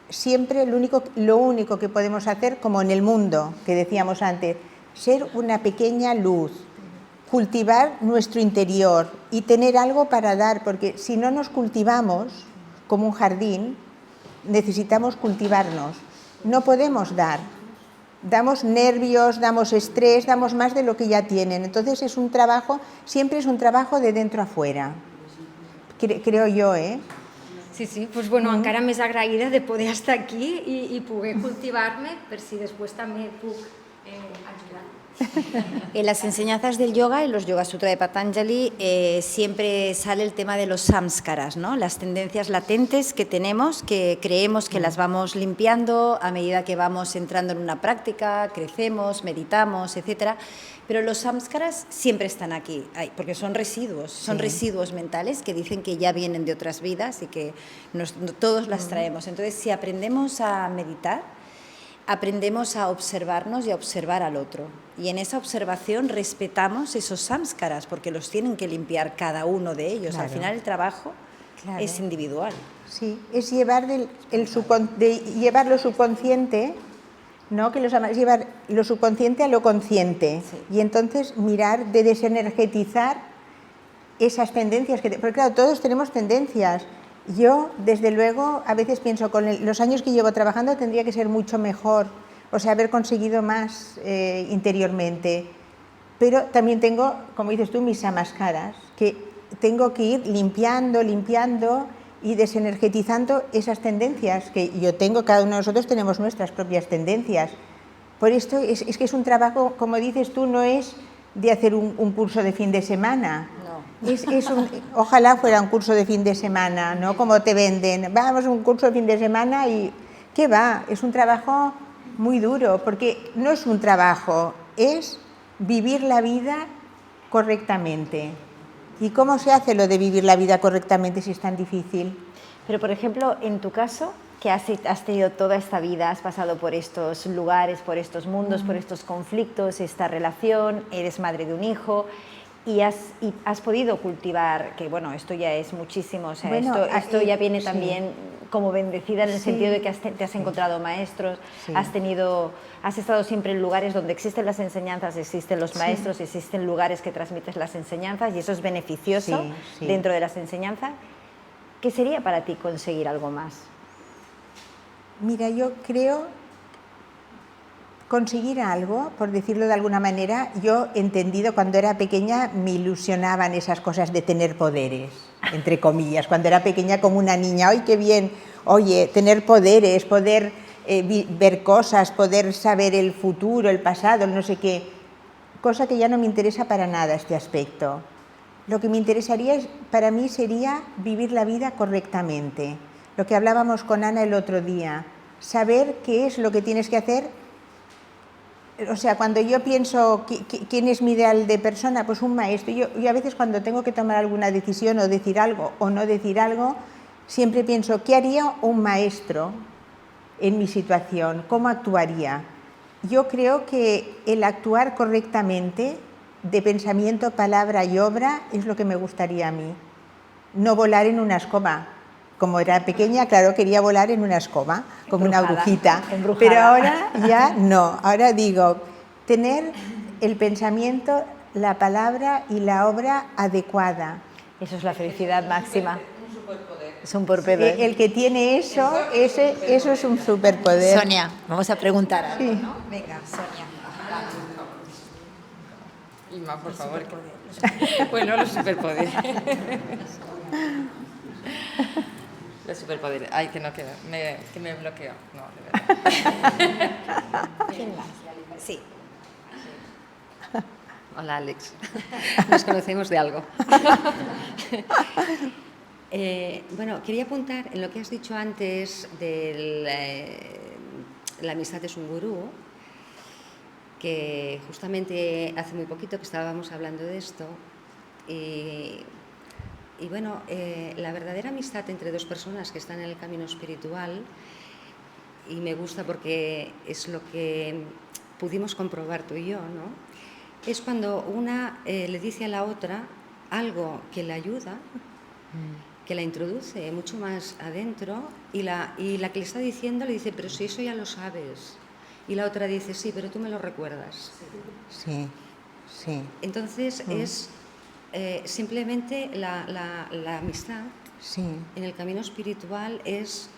siempre lo único que podemos hacer, como en el mundo, que decíamos antes, ser una pequeña luz, cultivar nuestro interior y tener algo para dar, porque si no nos cultivamos como un jardín, necesitamos cultivarnos. No podemos dar. Damos nervios, damos estrés, damos más de lo que ya tienen. Entonces es un trabajo, siempre es un trabajo de dentro a fuera, creo yo, Sí, doncs bueno, encara més agraïda de poder estar aquí i poder cultivar-me per si després també puc ayudar. En las enseñanzas del yoga, en los Yoga Sutra de Patanjali, siempre sale el tema de los samskaras, ¿no? Las tendencias latentes que tenemos, que creemos que las vamos limpiando a medida que vamos entrando en una práctica, crecemos, meditamos, etc. Pero los samskaras siempre están aquí, porque son residuos mentales que dicen que ya vienen de otras vidas y que todos las traemos. Entonces, si aprendemos a meditar, aprendemos a observarnos y a observar al otro. Y en esa observación respetamos esos samskaras, porque los tienen que limpiar cada uno de ellos. Claro. Al final el trabajo es individual. Sí, es llevar llevar lo subconsciente, ¿no? Llevar lo subconsciente a lo consciente. Sí. Y entonces mirar de desenergetizar esas tendencias. Porque claro, todos tenemos tendencias. Yo, desde luego, a veces pienso, con los años que llevo trabajando tendría que ser mucho mejor, haber conseguido más interiormente. Pero también tengo, como dices tú, mis samskaras, que tengo que ir limpiando y desenergetizando esas tendencias que yo tengo, cada uno de nosotros tenemos nuestras propias tendencias. Por esto es que es un trabajo, como dices tú, no es de hacer un curso de fin de semana. Ojalá fuera un curso de fin de semana, ¿no? Como te venden, vamos a un curso de fin de semana y ¿qué va? Es un trabajo muy duro, porque no es un trabajo, es vivir la vida correctamente. ¿Y cómo se hace lo de vivir la vida correctamente si es tan difícil? Pero, por ejemplo, en tu caso, que has tenido toda esta vida, has pasado por estos lugares, por estos mundos, por estos conflictos, esta relación, eres madre de un hijo, y has podido cultivar, que bueno, esto ya es muchísimo, o sea, bueno, esto ya viene también como bendecida en el sentido de que te has encontrado maestros, has estado siempre en lugares donde existen las enseñanzas, existen los maestros, existen lugares que transmites las enseñanzas y eso es beneficioso dentro de las enseñanzas. ¿Qué sería para ti conseguir algo más? Mira, yo creo conseguir algo, por decirlo de alguna manera, yo he entendido cuando era pequeña, me ilusionaban esas cosas de tener poderes, entre comillas, cuando era pequeña como una niña, ¡ay, qué bien! Oye, tener poderes, poder ver cosas, poder saber el futuro, el pasado, no sé qué. cosa que ya no me interesa para nada este aspecto. Lo que me interesaría para mí sería vivir la vida correctamente. Lo que hablábamos con Ana el otro día, saber qué es lo que tienes que hacer. O sea, cuando yo pienso quién es mi ideal de persona, pues un maestro. Yo a veces cuando tengo que tomar alguna decisión o decir algo o no decir algo, siempre pienso, ¿qué haría un maestro en mi situación? ¿Cómo actuaría? Yo creo que el actuar correctamente, de pensamiento, palabra y obra, es lo que me gustaría a mí. No volar en una escoba. Como era pequeña, claro, quería volar en una escoba, como una brujita. Pero ahora ya no. Ahora digo, tener el pensamiento, la palabra y la obra adecuada. Eso es la felicidad máxima. Es un superpoder. El que tiene eso, eso es un superpoder. Sonia, vamos a preguntar algo, Sí. ¿no? Venga, Sonia. Inma, por favor. Bueno, los superpoderes. Los superpoderes. Ay, que no queda. Que me bloqueo. No, de verdad. ¿Quién más? Sí. Hola, Alex. Nos conocemos de algo. Bueno, quería apuntar en lo que has dicho antes de la amistad es un gurú, que justamente hace muy poquito que estábamos hablando de esto y bueno, la verdadera amistad entre dos personas que están en el camino espiritual, y me gusta porque es lo que pudimos comprobar tú y yo, ¿no? Es cuando una le dice a la otra algo que la ayuda, que la introduce mucho más adentro, y la que le está diciendo le dice, pero si eso ya lo sabes. Y la otra dice, sí, pero tú me lo recuerdas. Sí, sí. Entonces es simplemente la amistad Sí. en el camino espiritual es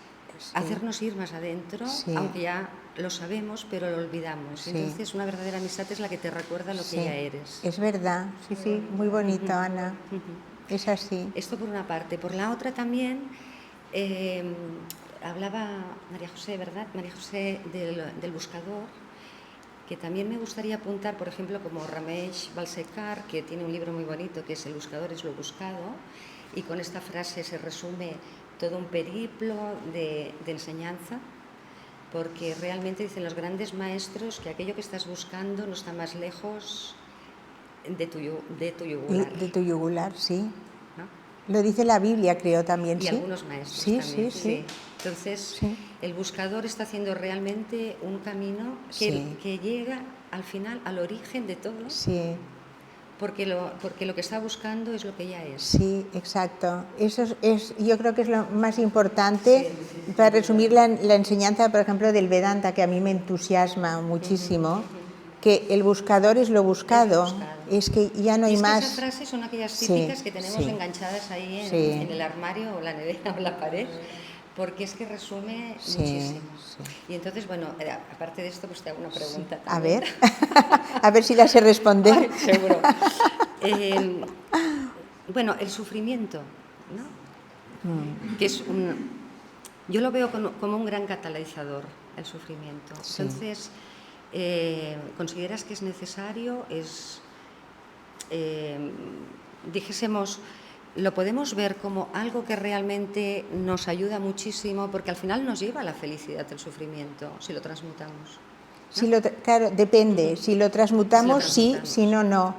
hacernos ir más adentro, Sí. aunque ya lo sabemos, pero lo olvidamos. Sí. Entonces una verdadera amistad es la que te recuerda lo Sí. que ya eres. Es verdad, sí, sí, muy bonito, Ana. Es así. Esto por una parte. Por la otra también, hablaba María José, ¿verdad? María José del buscador, que también me gustaría apuntar, por ejemplo, como Ramesh Balsekar, que tiene un libro muy bonito que es El buscador es lo buscado, y con esta frase se resume todo un periplo de enseñanza, porque realmente dicen los grandes maestros que aquello que estás buscando no está más lejos de tu yugular. De tu yugular, sí. ¿No? Lo dice la Biblia, creo también, Y ¿sí? algunos maestros Sí, también. sí, sí. Entonces, Sí. el buscador está haciendo realmente un camino Sí. que llega al final al origen de todo, Sí, porque lo que está buscando es lo que ya es. sí, exacto. Eso yo creo que es lo más importante para resumir la enseñanza, por ejemplo, del Vedanta, que a mí me entusiasma muchísimo, que el buscador es lo buscado. Es lo buscado. Es que ya no Y hay es que más. esas frases son aquellas Sí, típicas que tenemos sí. enganchadas ahí Sí. en el armario o la nevera o la pared, porque es que resume Sí, muchísimo. sí. Y entonces, bueno, aparte de esto, pues te hago una pregunta A también. ver, a ver si la sé responder. Ay, seguro. Bueno, el sufrimiento, ¿no? Que es yo lo veo como un gran catalizador, el sufrimiento. Sí. Entonces, ¿consideras que es necesario? Dijésemos, lo podemos ver como algo que realmente nos ayuda muchísimo, porque al final nos lleva a la felicidad el sufrimiento, si lo transmutamos. Claro, depende. Si lo transmutamos, sí, si no, no.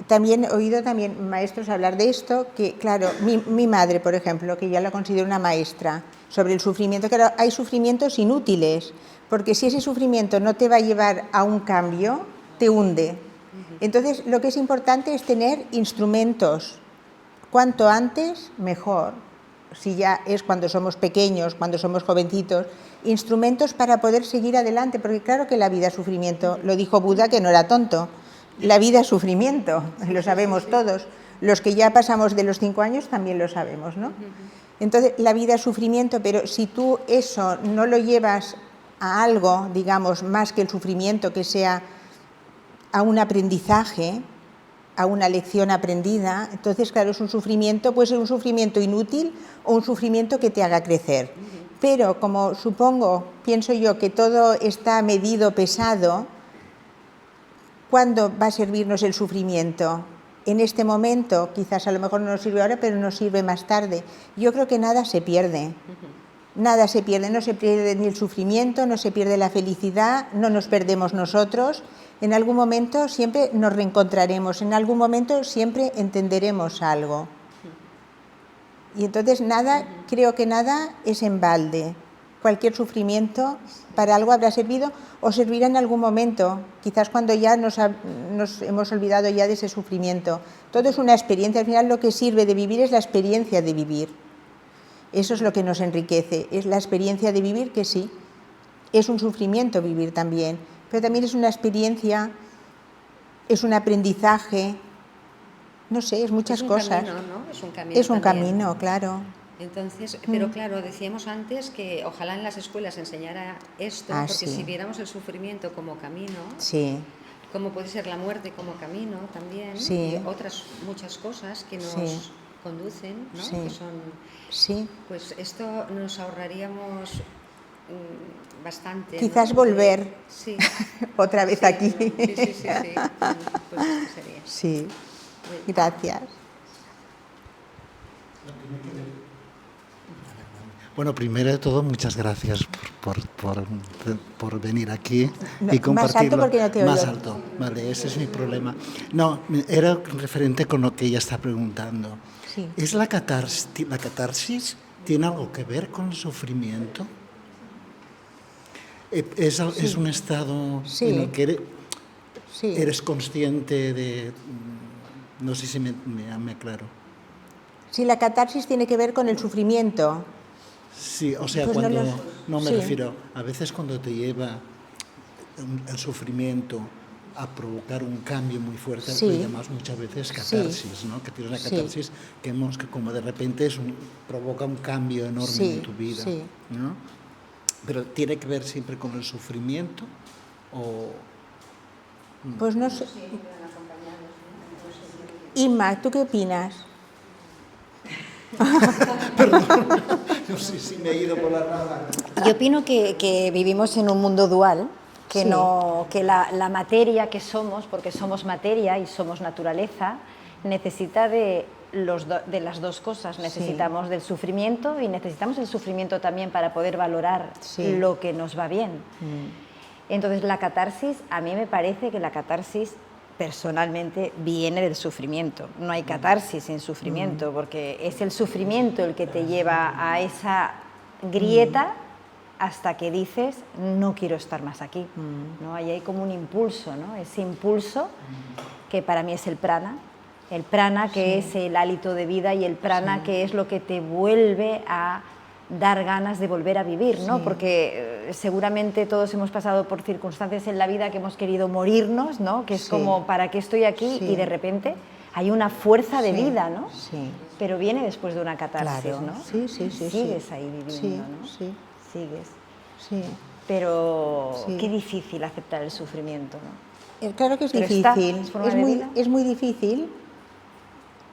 También he oído maestros hablar de esto, que claro, mi madre, por ejemplo, que ya la considero una maestra, sobre el sufrimiento. Claro, hay sufrimientos inútiles, porque si ese sufrimiento no te va a llevar a un cambio, te hunde. Entonces, lo que es importante es tener instrumentos. Cuanto antes, mejor. Si ya es cuando somos pequeños, cuando somos jovencitos, instrumentos para poder seguir adelante, porque claro que la vida es sufrimiento. Lo dijo Buda, que no era tonto. La vida es sufrimiento, lo sabemos todos. Los que ya pasamos de los 5 años también lo sabemos, ¿no? Entonces, la vida es sufrimiento, pero si tú eso no lo llevas a algo, digamos, más que el sufrimiento, que sea a un aprendizaje, a una lección aprendida, entonces, claro, es un sufrimiento, puede ser un sufrimiento inútil o un sufrimiento que te haga crecer. Pero como pienso yo, que todo está medido, pesado, ¿cuándo va a servirnos el sufrimiento? En este momento, quizás a lo mejor no nos sirve ahora, pero nos sirve más tarde. Yo creo que nada se pierde. Nada se pierde, no se pierde ni el sufrimiento, no se pierde la felicidad, no nos perdemos nosotros. En algún momento siempre nos reencontraremos, en algún momento siempre entenderemos algo. Y entonces nada, creo que nada es en balde. Cualquier sufrimiento para algo habrá servido o servirá en algún momento, quizás cuando ya nos hemos olvidado ya de ese sufrimiento. Todo es una experiencia, al final lo que sirve de vivir es la experiencia de vivir. Eso es lo que nos enriquece, es la experiencia de vivir, que sí, es un sufrimiento vivir también, pero también es una experiencia, es un aprendizaje, no sé, es muchas cosas. Camino, ¿no? Es un camino. Es un también. camino, claro. Entonces, pero claro, decíamos antes que ojalá en las escuelas se enseñara esto, porque sí. si viéramos el sufrimiento como camino, Sí. como puede ser la muerte como camino también, Sí. y otras muchas cosas que nos Sí. conducen, ¿no? Sí. Que son, Sí. pues esto nos ahorraríamos bastante. Quizás ¿no? volver Sí. otra vez Sí, aquí. sí, sí, sí, sí. Pues esto sería. Sí, gracias. Bueno, primero de todo, muchas gracias por venir aquí No, y compartirlo. más alto porque no te oigo. Más alto, vale, ese es mi problema. No, era referente con lo que ella está preguntando. Sí. ¿Es la catarsis tiene algo que ver con el sufrimiento? ¿Es un estado Sí. en el que Sí. eres consciente de... No sé si me aclaro. Sí, la catarsis tiene que ver con el sufrimiento. Sí, o sea, Pues no cuando... los- No me sí. refiero... A veces cuando te lleva el sufrimiento a provocar un cambio muy fuerte, Sí. lo llamamos muchas veces catarsis, ¿no? Que tienes una Sí. catarsis que como de repente provoca un cambio enorme Sí, en tu vida, sí. ¿no? Pero ¿tiene que ver siempre con el sufrimiento o...? Pues no sé. Inma, ¿tú qué opinas? No sé si me he ido por la rama. Yo opino que vivimos en un mundo dual, que, Sí. que la materia que somos, porque somos materia y somos naturaleza, necesita de las dos cosas. Necesitamos del sufrimiento y necesitamos el sufrimiento también para poder valorar Sí. lo que nos va bien. Entonces la catarsis, a mí me parece que la catarsis personalmente viene del sufrimiento. No hay catarsis sin sufrimiento, porque es el sufrimiento el que te lleva a esa grieta hasta que dices, no quiero estar más aquí. ¿No? Ahí hay como un impulso, ¿no? Ese impulso que para mí es el prana que es el hálito de vida y el prana que es lo que te vuelve a dar ganas de volver a vivir, ¿no? Sí. Porque seguramente todos hemos pasado por circunstancias en la vida que hemos querido morirnos, ¿no? Que es Sí. como, ¿para qué estoy aquí? Sí. Y de repente hay una fuerza de Sí. vida, ¿no? Sí. Pero viene después de una catarsis, Claro. ¿no? Sí, sí, sí, Sigues sí. ahí viviendo, Sí, ¿no? sí. Sigues. Sí. Pero Sí. qué difícil aceptar el sufrimiento, ¿no? Claro que es Pero está, difícil, es forma de vida. es muy difícil.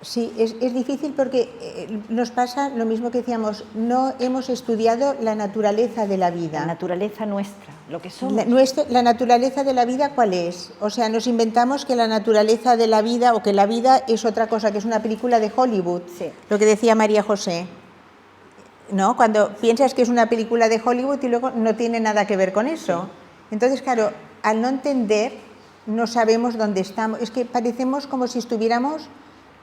Sí, es difícil porque nos pasa lo mismo que decíamos, no hemos estudiado la naturaleza de la vida. La naturaleza nuestra, lo que somos. La naturaleza de la vida, ¿cuál es? O sea, nos inventamos que la naturaleza de la vida o que la vida es otra cosa, que es una película de Hollywood, Sí. lo que decía María José. ¿No? Cuando piensas que es una película de Hollywood y luego no tiene nada que ver con eso. Entonces, claro, al no entender, no sabemos dónde estamos. Es que parecemos como si estuviéramos,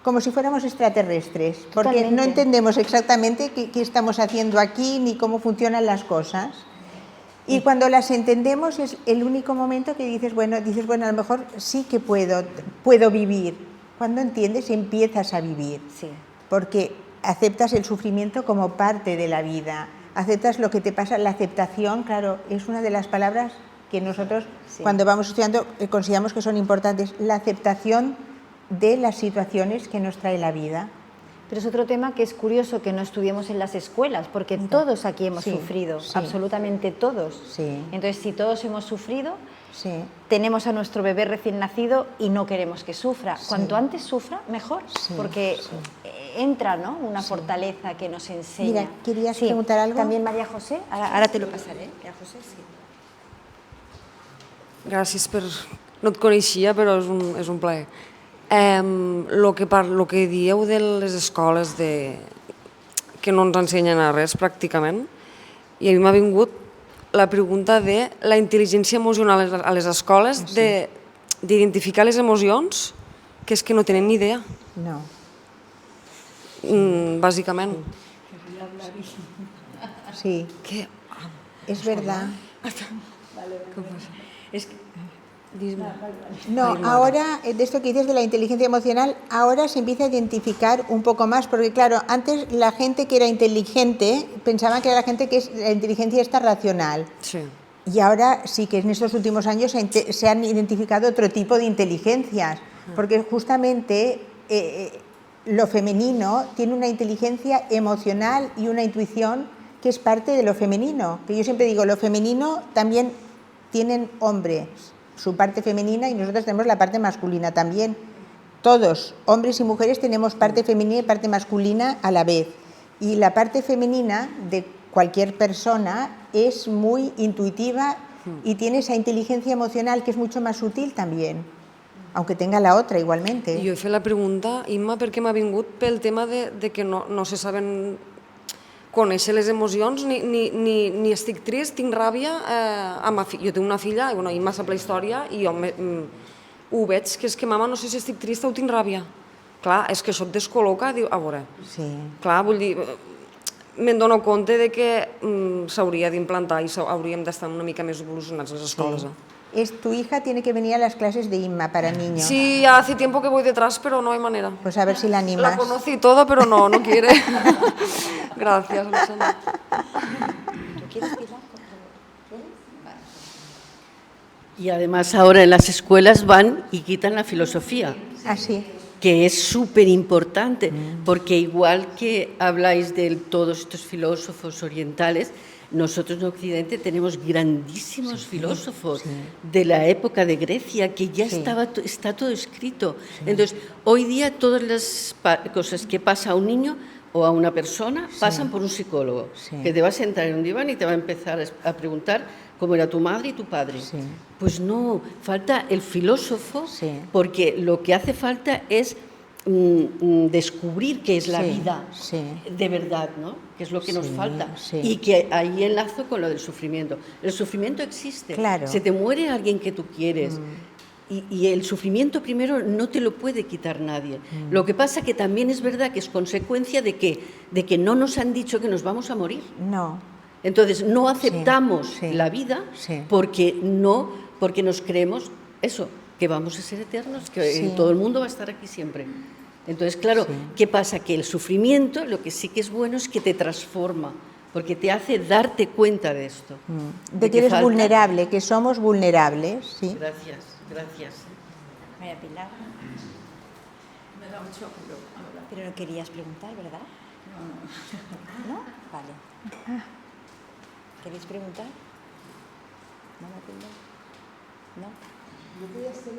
como si fuéramos extraterrestres, porque Totalmente. no entendemos exactamente qué estamos haciendo aquí ni cómo funcionan las cosas. Y cuando las entendemos es el único momento que dices, bueno, a lo mejor sí que puedo vivir. Cuando entiendes, empiezas a vivir. Sí. Porque aceptas el sufrimiento como parte de la vida, aceptas lo que te pasa. La aceptación, claro, es una de las palabras que nosotros Sí. cuando vamos estudiando consideramos que son importantes. La aceptación de las situaciones que nos trae la vida. Pero es otro tema que es curioso que no estudiemos en las escuelas, porque todos aquí hemos Sí, sufrido, sí. absolutamente todos. Sí. Entonces, si todos hemos sufrido, Sí, tenemos a nuestro bebé recién nacido y no queremos que sufra. Cuanto antes sufra, mejor, Sí, porque entra, ¿no? Una fortaleza que nos enseña. Mira, ¿querías preguntar algo? También María José, ahora te lo pasaré. María José, sí. Gràcies per no et coneixia, però és un plaer. Lo que dieu de les escoles que no ens ensenyen a res pràcticament, i a mi m'ha vingut la pregunta de la intel·ligència emocional a les escoles, d'identificar les emocions, que és que no tenen ni idea. No. Bàsicament. Sí, es verdad. No, ahora, de esto que dices de la inteligencia emocional, ahora se empieza a identificar un poco más, porque claro, antes la gente que era inteligente pensaba que era la gente que la inteligencia está racional. Sí. Y ahora sí que en estos últimos años se han identificado otro tipo de inteligencias, porque justamente lo femenino tiene una inteligencia emocional y una intuición que es parte de lo femenino. Que yo siempre digo, lo femenino también tienen hombres, su parte femenina, y nosotros tenemos la parte masculina también. Todos, hombres y mujeres, tenemos parte femenina y parte masculina a la vez. Y la parte femenina de cualquier persona es muy intuitiva y tiene esa inteligencia emocional que es mucho más sutil también, aunque tenga la otra igualmente. Jo he fet la pregunta, Imma, perquè m'ha vingut pel tema de que no se saben conèixer les emocions, ni estic trist, tinc ràbia. Jo tinc una filla, Imma sap la història, i jo ho veig, que és que, mama, no sé si estic trista o tinc ràbia. Clar, és que això et descol·loca, diu, a veure. Sí. Clar, vull dir, me'n dono compte de que s'hauria d'implantar i hauríem d'estar una mica més evolucionats a les escoles. Tu hija tiene que venir a las clases de Imma para niños. Sí, hace tiempo que voy detrás, pero no hay manera. Pues a ver si la animas. La conocí todo, pero no quiere. Gracias, Alexandra. Y además ahora en las escuelas van y quitan la filosofía. Así. Que es súper importante, porque igual que habláis de todos estos filósofos orientales, nosotros en Occidente tenemos grandísimos filósofos de la época de Grecia, que ya está todo escrito. Entonces, hoy día todas las cosas que pasa a un niño o a una persona pasan por un psicólogo, que te va a sentar en un diván y te va a empezar a preguntar cómo era tu madre y tu padre. Pues no, falta el filósofo, porque lo que hace falta es descubrir qué es la vida de verdad, ¿no? Que es lo que nos falta. Y que ahí enlazo con lo del sufrimiento. El sufrimiento existe. Claro. Se te muere alguien que tú quieres. Y el sufrimiento primero no te lo puede quitar nadie. Lo que pasa que también es verdad que es consecuencia de que no nos han dicho que nos vamos a morir. No. Entonces no aceptamos la vida porque nos creemos eso, que vamos a ser eternos, que todo el mundo va a estar aquí siempre. Entonces, claro, ¿qué pasa? Que el sufrimiento, lo que sí que es bueno es que te transforma, porque te hace darte cuenta de esto. De que eres vulnerable, que somos vulnerables. ¿Sí? Gracias. María Pilar. Me da mucho apuro. Pero lo querías preguntar, ¿verdad? No. ¿No? Vale. ¿Queréis preguntar? ¿No, Matilde? ¿No? Yo quería hacer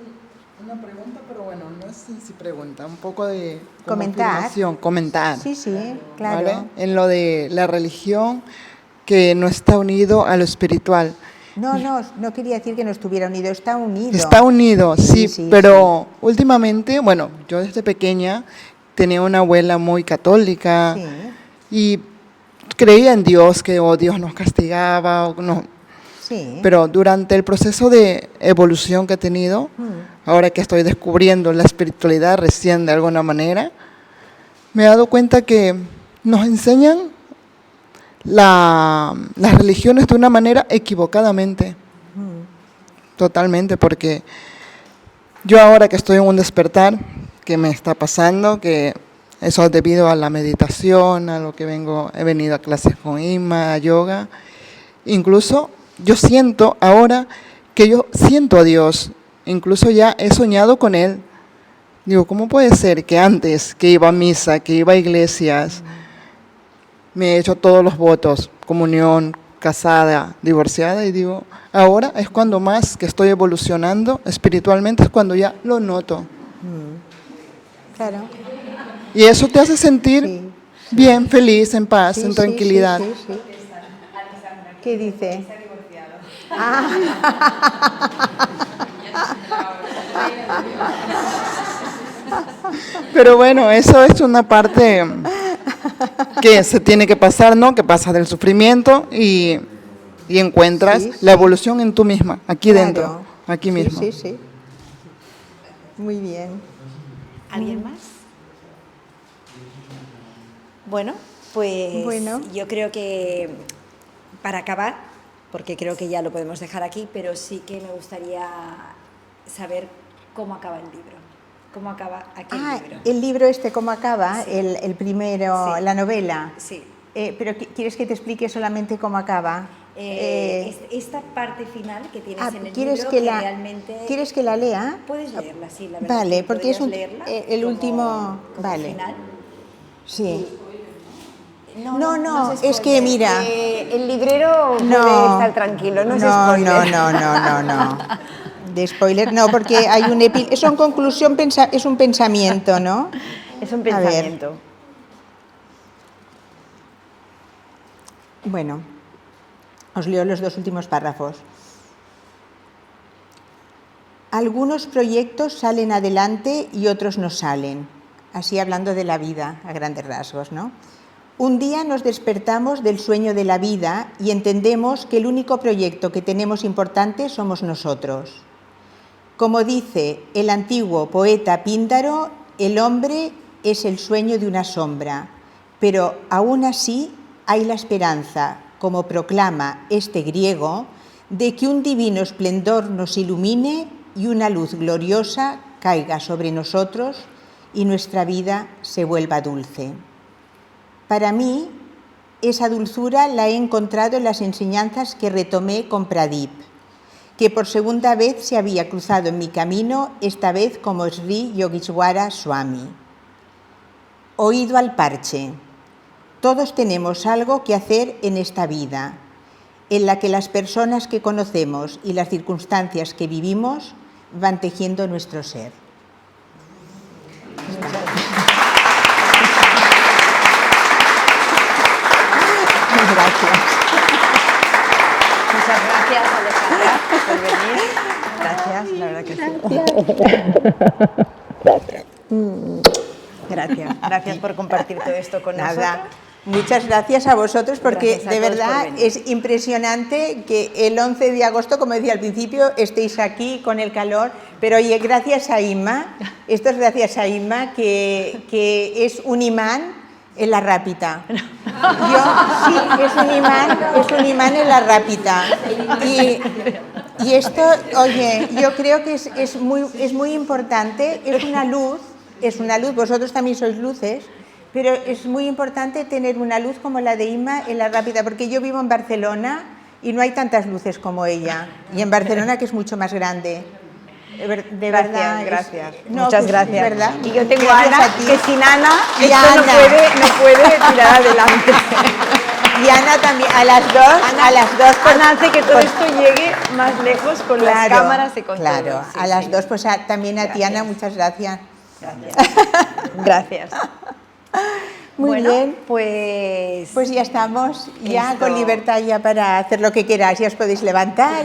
una pregunta, pero bueno, no es si pregunta, un poco de comentar. Comentar. Sí, claro. ¿Vale? En lo de la religión que no está unido a lo espiritual. No quería decir que no estuviera unido, está unido. Está unido, sí, pero últimamente, bueno, yo desde pequeña tenía una abuela muy católica y creía en Dios, que Dios nos castigaba, o no. Pero durante el proceso de evolución que he tenido, ahora que estoy descubriendo la espiritualidad recién de alguna manera, me he dado cuenta que nos enseñan las religiones de una manera equivocadamente, totalmente, porque yo ahora que estoy en un despertar que me está pasando, que eso es debido a la meditación, a lo que he venido a clases con Imma, a yoga, incluso yo siento ahora que yo siento a Dios, incluso ya he soñado con Él. Digo, ¿cómo puede ser que antes que iba a misa, que iba a iglesias, me he hecho todos los votos, comunión, casada, divorciada, y digo, ahora es cuando más que estoy evolucionando espiritualmente, es cuando ya lo noto. Claro. Y eso te hace sentir bien, feliz, en paz, en tranquilidad. Sí. ¿Qué dice? Pero bueno, eso es una parte que se tiene que pasar, ¿no? Que pasas del sufrimiento y encuentras Sí, sí. la evolución en tú misma, aquí Claro. dentro, aquí mismo. Sí, sí, sí. Muy bien. ¿Alguien más? Bueno, pues Bueno. yo creo que para acabar, porque creo que ya lo podemos dejar aquí, pero sí que me gustaría saber cómo acaba el libro. ¿Cómo acaba aquí el libro? El libro este, ¿cómo acaba? Sí. El primero, Sí. la novela. Sí. Pero ¿quieres que te explique solamente cómo acaba? Esta parte final que tienes en el ¿quieres libro que que la, realmente... ¿quieres que la lea? Puedes leerla, sí, la verdad. Vale, que porque es podrías un, leerla el como- último... como Vale. final. Sí. No, es que mira... el librero No, puede estar tranquilo, no es spoiler. no. De spoiler no, porque hay un eso en conclusión es un pensamiento, ¿no? Es un A ver. pensamiento. Bueno, os leo los dos últimos párrafos. Algunos proyectos salen adelante y otros no salen. Así hablando de la vida, a grandes rasgos, ¿no? Un día nos despertamos del sueño de la vida y entendemos que el único proyecto que tenemos importante somos nosotros. Como dice el antiguo poeta Píndaro, el hombre es el sueño de una sombra, pero aún así hay la esperanza, como proclama este griego, de que un divino esplendor nos ilumine y una luz gloriosa caiga sobre nosotros y nuestra vida se vuelva dulce. Para mí, esa dulzura la he encontrado en las enseñanzas que retomé con Pradip, que por segunda vez se había cruzado en mi camino, esta vez como Sri Yogeshwara Swami. Oído al parche. Todos tenemos algo que hacer en esta vida, en la que las personas que conocemos y las circunstancias que vivimos van tejiendo nuestro ser. Gracias. Muchas gracias, Alejandra, por venir. Gracias, la verdad que sí. Gracias por compartir todo esto con Nada. nosotros. Muchas gracias a vosotros porque Gracias a de todos verdad por venir. es impresionante que el 11 de agosto, como decía al principio, estéis aquí con el calor, pero oye, gracias a Inma, esto es gracias a Inma, que es un imán en la rápida. Sí, es un imán en la rápida. Y esto, oye, yo creo que es muy importante, es una luz, vosotros también sois luces, pero es muy importante tener una luz como la de Inma en la rápida, porque yo vivo en Barcelona y no hay tantas luces como ella, y en Barcelona que es mucho más grande. De verdad. Gracias. No, Muchas que es gracias. verdad. Y yo tengo a Gracias Ana, a ti. que sin Ana Y esto Ana. no puede tirar adelante. Y Ana también, a las dos. Pues, Ana hace que todo esto llegue más lejos con las cámaras y con claro, todo. Sí, a las sí. dos, pues también a ti, Ana, muchas gracias. Gracias. Muy Bueno, bien. pues... Pues ya estamos, ya Esto- con libertad ya para hacer lo que queráis, ya os podéis levantar.